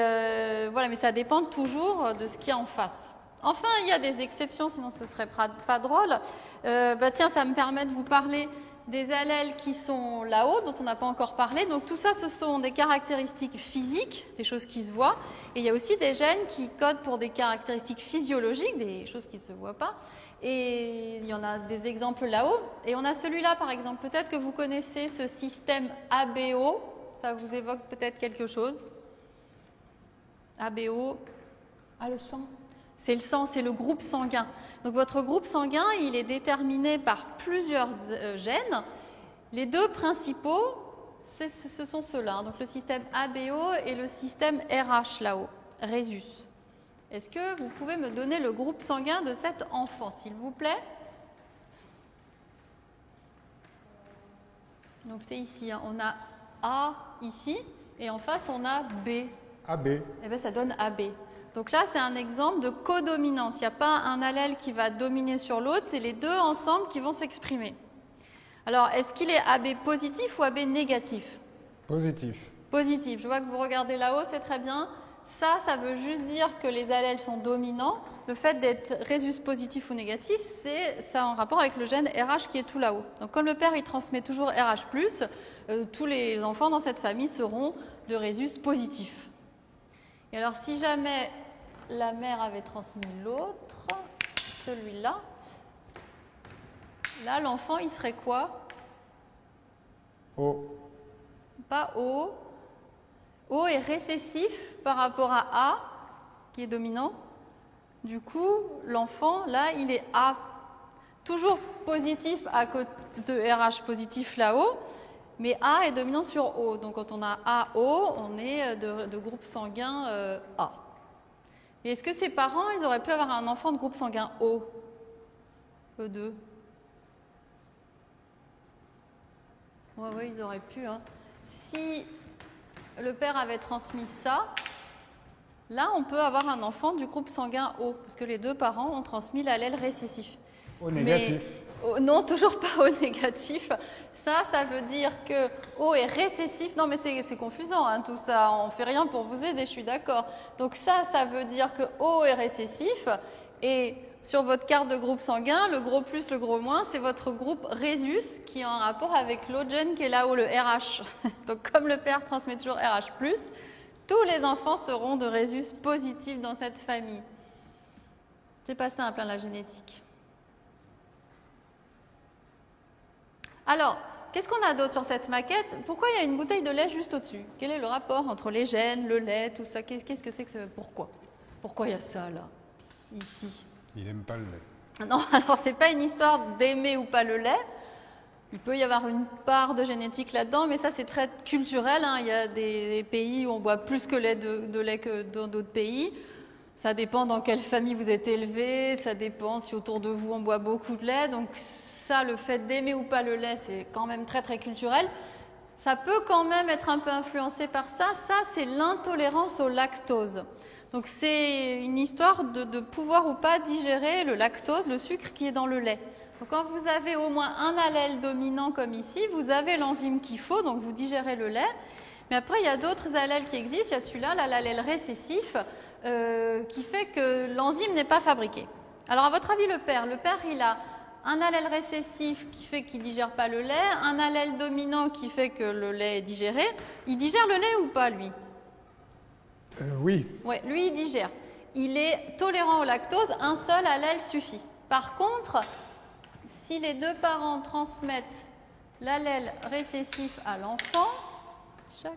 voilà, mais ça dépend toujours de ce qu'il y a en face. Enfin, il y a des exceptions, sinon ce ne serait pas drôle. Tiens, ça me permet de vous parler des allèles qui sont là-haut, dont on n'a pas encore parlé. Donc tout ça, ce sont des caractéristiques physiques, des choses qui se voient. Et il y a aussi des gènes qui codent pour des caractéristiques physiologiques, des choses qui ne se voient pas. Et il y en a des exemples là-haut. Et on a celui-là, par exemple. Peut-être que vous connaissez ce système ABO. Ça vous évoque peut-être quelque chose. ABO. Ah, le sang. C'est le sang, c'est le groupe sanguin. Donc votre groupe sanguin, il est déterminé par plusieurs gènes. Les deux principaux, ce sont ceux-là. Donc le système ABO et le système RH là-haut, Rhésus. Est-ce que vous pouvez me donner le groupe sanguin de cet enfant, s'il vous plaît? Donc c'est ici, hein. On a A ici et en face on a B. AB. Eh bien ça donne AB. Donc là, c'est un exemple de codominance. Il n'y a pas un allèle qui va dominer sur l'autre, c'est les deux ensemble qui vont s'exprimer. Alors, est-ce qu'il est AB positif ou AB négatif? Positif. Positif. Je vois que vous regardez là-haut, c'est très bien. Ça veut juste dire que les allèles sont dominants. Le fait d'être Rhésus positif ou négatif, c'est ça en rapport avec le gène RH qui est tout là-haut. Donc, comme le père, il transmet toujours RH+, tous les enfants dans cette famille seront de Rhésus positif. Et alors, si jamais la mère avait transmis l'autre, celui-là, là, l'enfant, il serait quoi? O. Pas O. O est récessif par rapport à A, qui est dominant. Du coup, l'enfant, là, il est A. Toujours positif à côté de RH positif là-haut, mais A est dominant sur O. Donc, quand on a AO, on est de groupe sanguin A. Et est-ce que ces parents, ils auraient pu avoir un enfant de groupe sanguin O? E2. Oui, ils auraient pu. Hein. Si le père avait transmis ça, là, on peut avoir un enfant du groupe sanguin O, parce que les deux parents ont transmis l'allèle récessif. O négatif. Mais, non, toujours pas O négatif. Ça veut dire que O est récessif. Non, mais c'est confusant, hein, tout ça. On ne fait rien pour vous aider, je suis d'accord. Donc ça veut dire que O est récessif. Et sur votre carte de groupe sanguin, le gros plus, le gros moins, c'est votre groupe Rhésus qui est en rapport avec l'autre gène qui est là-haut, le RH. Donc comme le père transmet toujours RH+, tous les enfants seront de Rhésus positifs dans cette famille. C'est pas simple, hein, la génétique. Alors, qu'est-ce qu'on a d'autre sur cette maquette? Pourquoi il y a une bouteille de lait juste au-dessus? Quel est le rapport entre les gènes, le lait, tout ça? Qu'est-ce que c'est que ce... Pourquoi il y a ça, là? Ici. Il n'aime pas le lait. Non, alors c'est pas une histoire d'aimer ou pas le lait. Il peut y avoir une part de génétique là-dedans, mais ça c'est très culturel. Hein. Il y a des pays où on boit plus que de lait que dans d'autres pays. Ça dépend dans quelle famille vous êtes élevé, ça dépend si autour de vous on boit beaucoup de lait. Donc ça, le fait d'aimer ou pas le lait, c'est quand même très très culturel. Ça peut quand même être un peu influencé par ça. Ça, c'est l'intolérance au lactose. Donc c'est une histoire de pouvoir ou pas digérer le lactose, le sucre qui est dans le lait. Donc quand vous avez au moins un allèle dominant comme ici, vous avez l'enzyme qu'il faut, donc vous digérez le lait. Mais après, il y a d'autres allèles qui existent. Il y a celui-là, l'allèle récessif, qui fait que l'enzyme n'est pas fabriquée. Alors à votre avis, le père, il a un allèle récessif qui fait qu'il ne digère pas le lait, un allèle dominant qui fait que le lait est digéré. Il digère le lait ou pas, lui ? Oui. Oui, lui, il digère. Il est tolérant au lactose, un seul allèle suffit. Par contre, si les deux parents transmettent l'allèle récessif à l'enfant, parce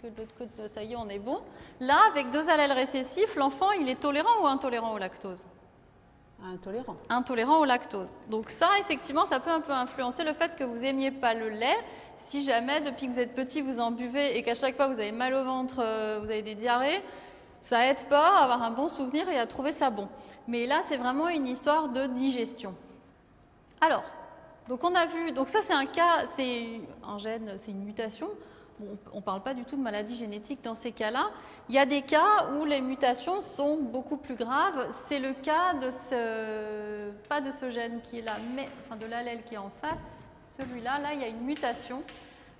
que de l'autre côté, ça y est, on est bon. Là, avec deux allèles récessifs, l'enfant, il est tolérant ou intolérant au lactose ? Intolérant. Intolérant au lactose. Donc ça, effectivement, ça peut un peu influencer le fait que vous n'aimiez pas le lait. Si jamais, depuis que vous êtes petit, vous en buvez et qu'à chaque fois vous avez mal au ventre, vous avez des diarrhées, ça aide pas à avoir un bon souvenir et à trouver ça bon. Mais là, c'est vraiment une histoire de digestion. Alors, donc on a vu, donc ça c'est un cas, c'est un gène, c'est une mutation. Bon, on ne parle pas du tout de maladie génétique dans ces cas-là. Il y a des cas où les mutations sont beaucoup plus graves. C'est le cas de pas de ce gène qui est là, mais enfin de l'allèle qui est en face. Celui-là, là, il y a une mutation.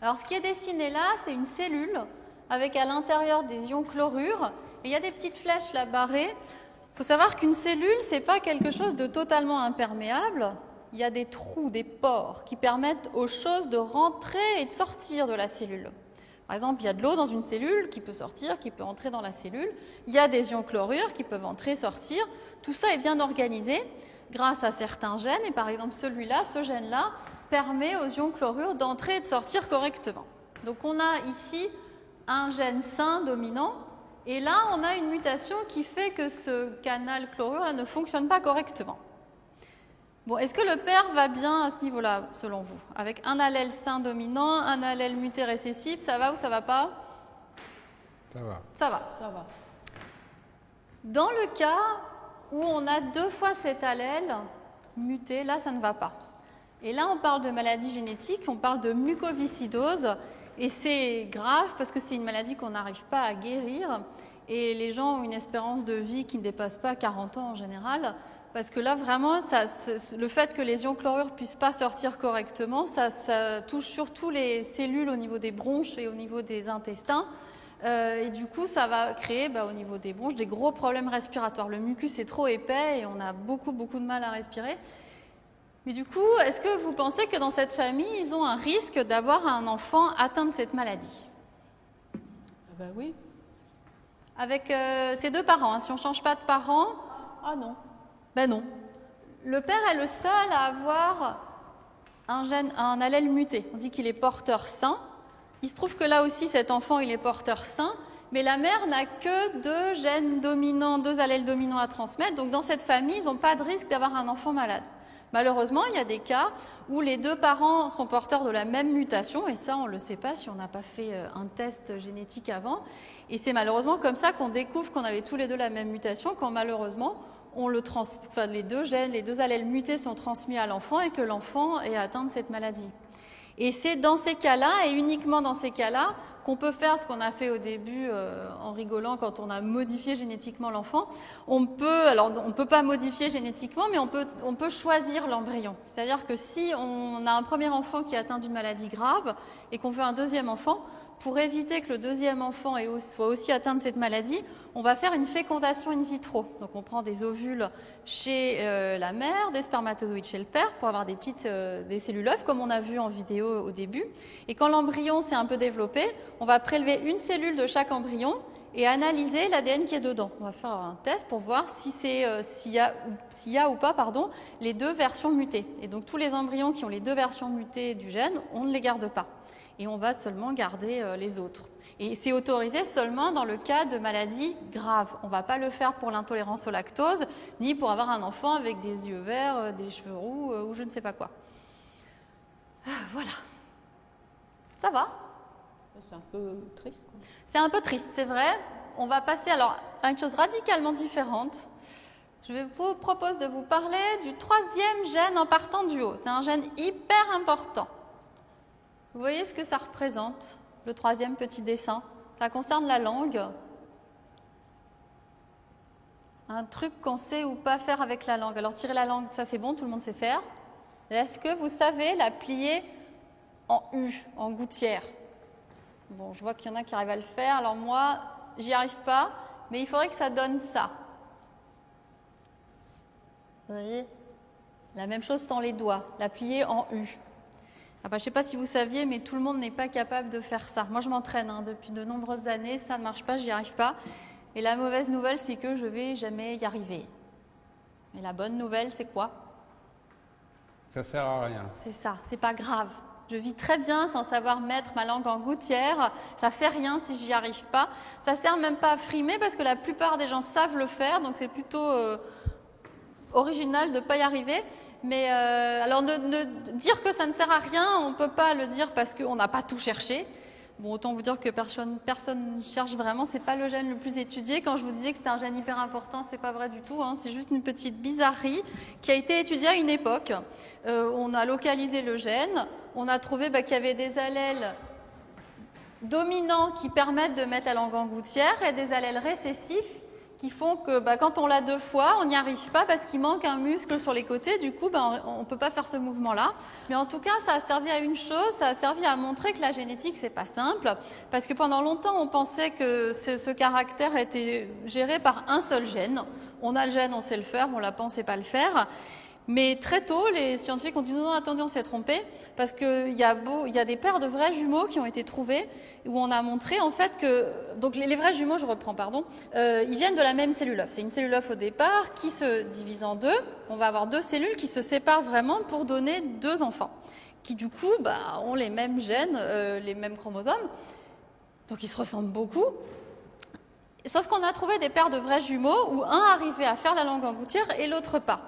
Alors, ce qui est dessiné là, c'est une cellule avec à l'intérieur des ions chlorure. Et il y a des petites flèches là barrées. Il faut savoir qu'une cellule, ce n'est pas quelque chose de totalement imperméable. Il y a des trous, des pores qui permettent aux choses de rentrer et de sortir de la cellule. Par exemple, il y a de l'eau dans une cellule qui peut sortir, qui peut entrer dans la cellule. Il y a des ions chlorure qui peuvent entrer, sortir. Tout ça est bien organisé grâce à certains gènes. Et par exemple, celui-là, ce gène-là, permet aux ions chlorure d'entrer et de sortir correctement. Donc on a ici un gène sain dominant. Et là, on a une mutation qui fait que ce canal chlorure ne fonctionne pas correctement. Bon, est-ce que le père va bien à ce niveau-là, selon vous? Avec un allèle sain dominant, un allèle muté récessif, ça va ou ça va pas? Ça va. Ça va. Ça va. Dans le cas où on a deux fois cet allèle muté, là, ça ne va pas. Et là, on parle de maladie génétique, on parle de mucoviscidose. Et c'est grave parce que c'est une maladie qu'on n'arrive pas à guérir. Et les gens ont une espérance de vie qui ne dépasse pas 40 ans en général. Parce que là, vraiment, le fait que les ions chlorure ne puissent pas sortir correctement, ça touche surtout les cellules au niveau des bronches et au niveau des intestins. Et du coup, ça va créer au niveau des bronches des gros problèmes respiratoires. Le mucus est trop épais et on a beaucoup de mal à respirer. Mais du coup, est-ce que vous pensez que dans cette famille, ils ont un risque d'avoir un enfant atteint de cette maladie? Ben oui. Avec ces deux parents, hein, si on ne change pas de parents? Ah non. Ben non. Le père est le seul à avoir un allèle muté. On dit qu'il est porteur sain. Il se trouve que là aussi, cet enfant, il est porteur sain, mais la mère n'a que deux gènes dominants, deux allèles dominants à transmettre. Donc dans cette famille, ils n'ont pas de risque d'avoir un enfant malade. Malheureusement, il y a des cas où les deux parents sont porteurs de la même mutation, et ça, on ne le sait pas si on n'a pas fait un test génétique avant. Et c'est malheureusement comme ça qu'on découvre qu'on avait tous les deux la même mutation, quand malheureusement, les deux gènes, les deux allèles mutés sont transmis à l'enfant et que l'enfant est atteint de cette maladie. Et c'est dans ces cas-là, et uniquement dans ces cas-là, qu'on peut faire ce qu'on a fait au début en rigolant quand on a modifié génétiquement l'enfant. On peut pas modifier génétiquement, mais on peut choisir l'embryon. C'est-à-dire que si on a un premier enfant qui est atteint d'une maladie grave et qu'on veut un deuxième enfant, pour éviter que le deuxième enfant soit aussi atteint de cette maladie, on va faire une fécondation in vitro. Donc on prend des ovules chez la mère, des spermatozoïdes chez le père pour avoir des cellules œufs comme on a vu en vidéo au début. Et quand l'embryon s'est un peu développé, on va prélever une cellule de chaque embryon et analyser l'ADN qui est dedans. On va faire un test pour voir s'il y a ou pas les deux versions mutées. Et donc tous les embryons qui ont les deux versions mutées du gène, on ne les garde pas. Et on va seulement garder les autres. Et c'est autorisé seulement dans le cas de maladies graves. On ne va pas le faire pour l'intolérance au lactose, ni pour avoir un enfant avec des yeux verts, des cheveux roux ou je ne sais pas quoi. Voilà. Ça va? C'est un peu triste, quoi. C'est un peu triste, c'est vrai. On va passer alors à une chose radicalement différente. Je vous propose de vous parler du troisième gène en partant du haut. C'est un gène hyper important. Vous voyez ce que ça représente, le troisième petit dessin? Ça concerne la langue. Un truc qu'on sait ou pas faire avec la langue. Alors tirer la langue, ça c'est bon, tout le monde sait faire. Est-ce que vous savez la plier en U, en gouttière? Bon, je vois qu'il y en a qui arrivent à le faire. Alors moi, j'y arrive pas, mais il faudrait que ça donne ça. Vous voyez? La même chose sans les doigts, la plier en U. Ah bah, je ne sais pas si vous saviez, mais tout le monde n'est pas capable de faire ça. Moi, je m'entraîne depuis de nombreuses années, ça ne marche pas, j'y arrive pas. Et la mauvaise nouvelle, c'est que je ne vais jamais y arriver. Mais la bonne nouvelle, c'est quoi? Ça sert à rien. C'est ça, c'est pas grave. Je vis très bien sans savoir mettre ma langue en gouttière. Ça fait rien si j'y arrive pas. Ça sert même pas à frimer parce que la plupart des gens savent le faire, donc c'est plutôt original de ne pas y arriver. Mais alors, dire que ça ne sert à rien, on ne peut pas le dire parce qu'on n'a pas tout cherché. Bon, autant vous dire que personne ne cherche vraiment, c'est pas le gène le plus étudié. Quand je vous disais que c'était un gène hyper important, c'est pas vrai du tout, hein. C'est juste une petite bizarrerie qui a été étudiée à une époque. On a localisé le gène, on a trouvé qu'il y avait des allèles dominants qui permettent de mettre la langue en gouttière et des allèles récessifs qui font que quand on l'a deux fois, on n'y arrive pas parce qu'il manque un muscle sur les côtés. Du coup, on ne peut pas faire ce mouvement-là. Mais en tout cas, ça a servi à une chose, ça a servi à montrer que la génétique, c'est pas simple. Parce que pendant longtemps, on pensait que ce caractère était géré par un seul gène. On a le gène, on sait le faire, on l'a pas, on ne sait pas le faire. Mais très tôt, les scientifiques ont dit non, attendez, on s'est trompé, parce qu'il y a des paires de vrais jumeaux qui ont été trouvés, où on a montré en fait que, donc les vrais jumeaux, je reprends, pardon, ils viennent de la même cellule œuf. C'est une cellule œuf au départ qui se divise en deux. On va avoir deux cellules qui se séparent vraiment pour donner deux enfants, qui du coup ont les mêmes gènes, les mêmes chromosomes, donc ils se ressemblent beaucoup. Sauf qu'on a trouvé des paires de vrais jumeaux où un arrivait à faire la langue en gouttière et l'autre pas.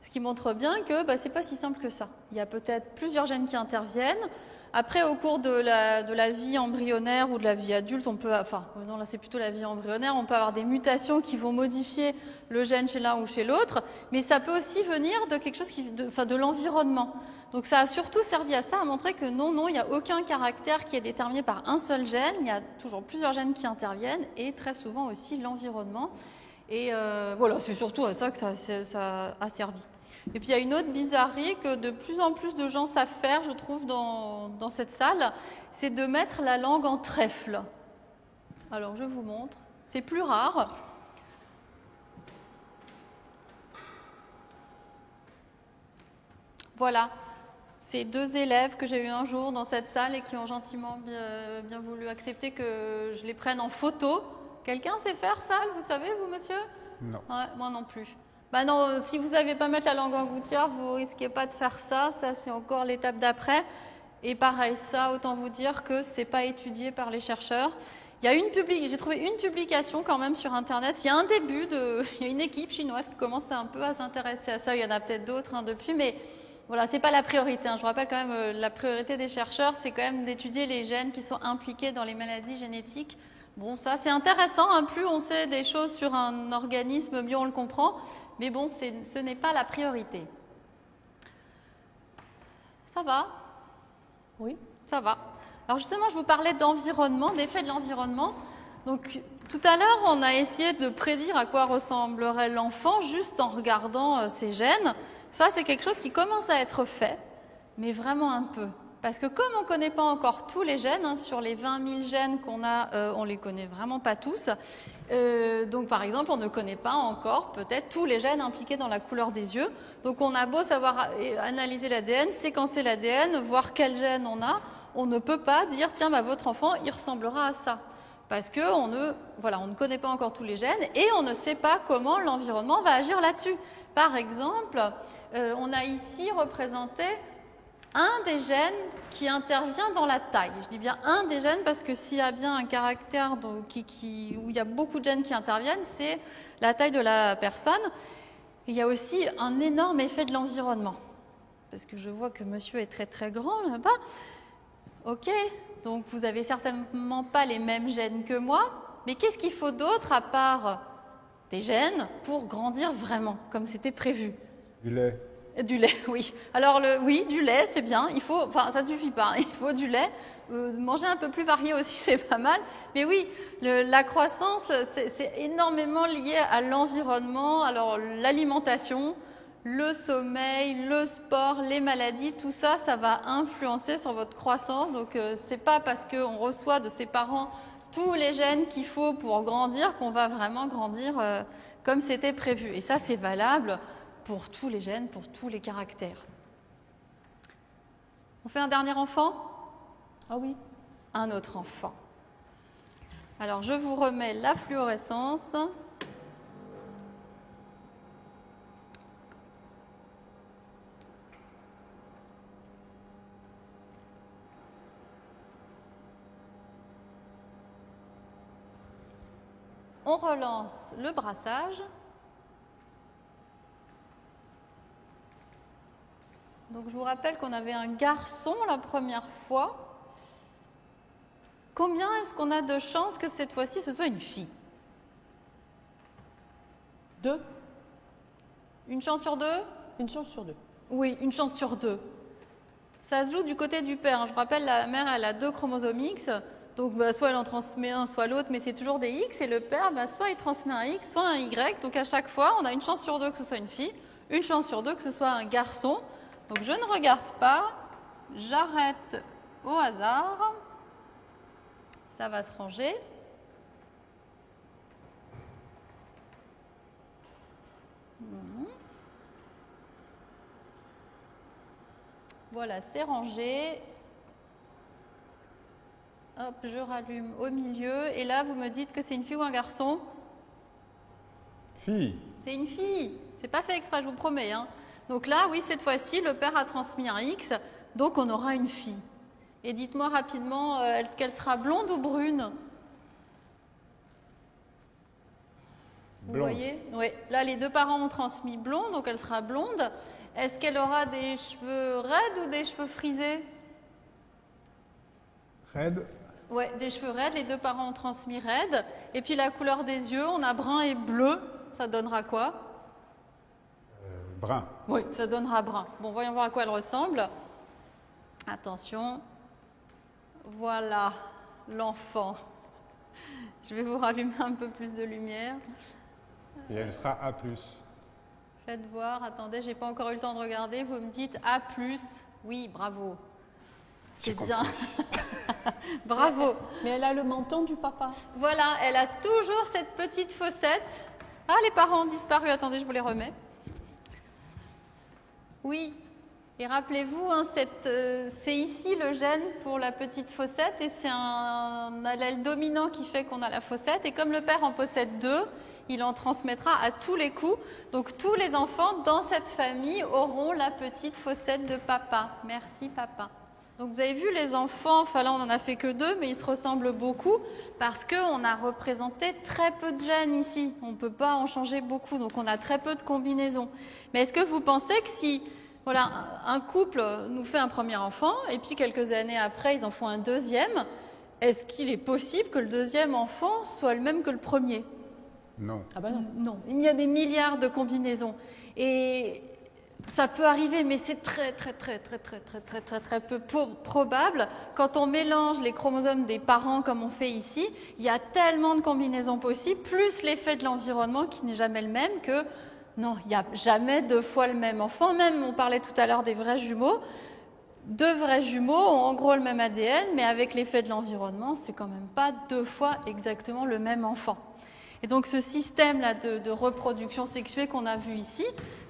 Ce qui montre bien que c'est pas si simple que ça. Il y a peut-être plusieurs gènes qui interviennent. Après, au cours de la vie embryonnaire ou de la vie adulte, on peut, non, là c'est plutôt la vie embryonnaire, on peut avoir des mutations qui vont modifier le gène chez l'un ou chez l'autre, mais ça peut aussi venir de quelque chose de l'environnement. Donc ça a surtout servi à ça, à montrer que non, il n'y a aucun caractère qui est déterminé par un seul gène, il y a toujours plusieurs gènes qui interviennent et très souvent aussi l'environnement. Et voilà, c'est surtout à ça que ça a servi. Et puis il y a une autre bizarrerie que de plus en plus de gens savent faire, je trouve, dans cette salle, c'est de mettre la langue en trèfle. Alors je vous montre, c'est plus rare. Voilà, c'est deux élèves que j'ai eu un jour dans cette salle et qui ont gentiment bien voulu accepter que je les prenne en photo. Quelqu'un sait faire ça, vous savez, vous, monsieur? Non. Ouais, moi non plus. Non, si vous ne savez pas mettre la langue en gouttière, vous ne risquez pas de faire ça. Ça, c'est encore l'étape d'après. Et pareil, ça, autant vous dire que ce n'est pas étudié par les chercheurs. J'ai trouvé une publication quand même sur Internet. Il y a il y a une équipe chinoise qui commence un peu à s'intéresser à ça. Il y en a peut-être d'autres depuis, mais voilà, c'est pas la priorité. Je vous rappelle quand même, la priorité des chercheurs, c'est quand même d'étudier les gènes qui sont impliqués dans les maladies génétiques. Bon, ça c'est intéressant. Plus on sait des choses sur un organisme, mieux on le comprend. Mais bon, ce n'est pas la priorité. Ça va? Oui. Ça va. Alors justement, je vous parlais d'environnement, d'effets de l'environnement. Donc tout à l'heure, on a essayé de prédire à quoi ressemblerait l'enfant juste en regardant ses gènes. Ça, c'est quelque chose qui commence à être fait, mais vraiment un peu. Parce que comme on ne connaît pas encore tous les gènes, sur les 20 000 gènes qu'on a, on ne les connaît vraiment pas tous. Donc par exemple, on ne connaît pas encore peut-être tous les gènes impliqués dans la couleur des yeux. Donc on a beau savoir analyser l'ADN, séquencer l'ADN, voir quel gène on ne peut pas dire tiens, votre enfant il ressemblera à ça. Parce qu'on ne connaît pas encore tous les gènes et on ne sait pas comment l'environnement va agir là-dessus. Par exemple, on a ici représenté un des gènes qui intervient dans la taille. Je dis bien un des gènes parce que s'il y a bien un caractère où il y a beaucoup de gènes qui interviennent, c'est la taille de la personne. Il y a aussi un énorme effet de l'environnement. Parce que je vois que monsieur est très très grand là-bas. Ok, donc vous n'avez certainement pas les mêmes gènes que moi, mais qu'est-ce qu'il faut d'autre à part des gènes pour grandir vraiment, comme c'était prévu? Du lait. Du lait, oui. Alors oui, du lait, c'est bien. Ça ne suffit pas. Il faut du lait. Manger un peu plus varié aussi, c'est pas mal. Mais oui, la croissance, c'est énormément lié à l'environnement. Alors l'alimentation, le sommeil, le sport, les maladies, tout ça, ça va influencer sur votre croissance. Donc c'est pas parce qu'on reçoit de ses parents tous les gènes qu'il faut pour grandir qu'on va vraiment grandir comme c'était prévu. Et ça, c'est valable pour tous les gènes, pour tous les caractères. On fait un dernier enfant? Ah oui. Un autre enfant. Alors, je vous remets la fluorescence. On relance le brassage. Donc je vous rappelle qu'on avait un garçon la première fois. Combien est-ce qu'on a de chances que cette fois-ci ce soit une fille? 2. Une chance sur 2? Une chance sur 2. Oui, une chance sur 2. Ça se joue du côté du père. Je vous rappelle, la mère, elle a 2 chromosomes X. Donc soit elle en transmet un, soit l'autre, mais c'est toujours des X. Et le père, soit il transmet un X, soit un Y. Donc à chaque fois, on a une chance sur 2 que ce soit une fille, une chance sur 2 que ce soit un garçon. Donc je ne regarde pas, j'arrête au hasard. Ça va se ranger. Voilà, c'est rangé. Hop, je rallume au milieu. Et là, vous me dites que c'est une fille ou un garçon? Fille. C'est une fille. C'est pas fait exprès, je vous promets. Donc là, oui, cette fois-ci, le père a transmis un X. Donc on aura une fille. Et dites-moi rapidement, est-ce qu'elle sera blonde ou brune? Vous voyez? Oui. Là, les 2 parents ont transmis blonde, donc elle sera blonde. Est-ce qu'elle aura des cheveux raides ou des cheveux frisés? Raides. Oui, des cheveux raides. Les 2 parents ont transmis raides. Et puis la couleur des yeux, on a brun et bleu. Ça donnera quoi? Brun. Oui, ça donnera brun. Bon, voyons voir à quoi elle ressemble. Attention. Voilà, l'enfant. Je vais vous rallumer un peu plus de lumière. Et elle sera A+. Faites voir. Attendez, j'ai pas encore eu le temps de regarder. Vous me dites A+. Oui, bravo. C'est bien. Bravo. Mais elle a le menton du papa. Voilà, elle a toujours cette petite fossette. Ah, les parents ont disparu. Attendez, je vous les remets. Oui. Et rappelez-vous, c'est ici le gène pour la petite fossette et c'est un allèle dominant qui fait qu'on a la fossette. Et comme le père en possède 2, il en transmettra à tous les coups. Donc tous les enfants dans cette famille auront la petite fossette de papa. Merci papa. Donc vous avez vu les enfants, enfin là on en a fait que 2, mais ils se ressemblent beaucoup parce qu'on a représenté très peu de gènes ici. On ne peut pas en changer beaucoup, donc on a très peu de combinaisons. Mais est-ce que vous pensez que si voilà, un couple nous fait un premier enfant et puis quelques années après ils en font un deuxième, est-ce qu'il est possible que le deuxième enfant soit le même que le premier? Non. Ah bah non. Non, il y a des milliards de combinaisons. Et ça peut arriver, mais c'est très peu probable. Quand on mélange les chromosomes des parents comme on fait ici, il y a tellement de combinaisons possibles, plus l'effet de l'environnement qui n'est jamais le même que non, il n'y a jamais 2 fois le même enfant. Même, on parlait tout à l'heure des vrais jumeaux. 2 vrais jumeaux ont en gros le même ADN, mais avec l'effet de l'environnement, c'est quand même pas 2 fois exactement le même enfant. Et donc ce système-là de reproduction sexuée qu'on a vu ici,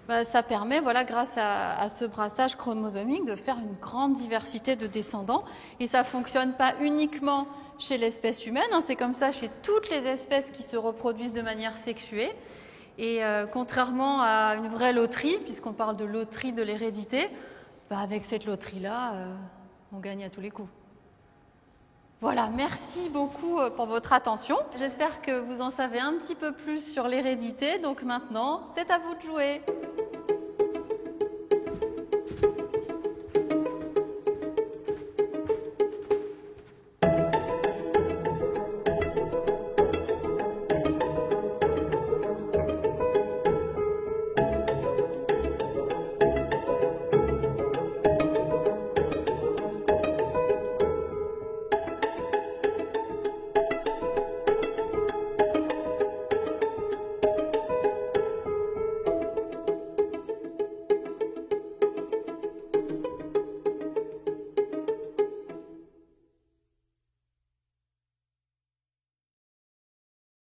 bah, ça permet, voilà, grâce à ce brassage chromosomique, de faire une grande diversité de descendants. Et ça ne fonctionne pas uniquement chez l'espèce humaine, hein, c'est comme ça chez toutes les espèces qui se reproduisent de manière sexuée. Et contrairement à une vraie loterie, puisqu'on parle de loterie de l'hérédité, bah, avec cette loterie-là, on gagne à tous les coups. Voilà, merci beaucoup pour votre attention. J'espère que vous en savez un petit peu plus sur l'hérédité. Donc maintenant, c'est à vous de jouer.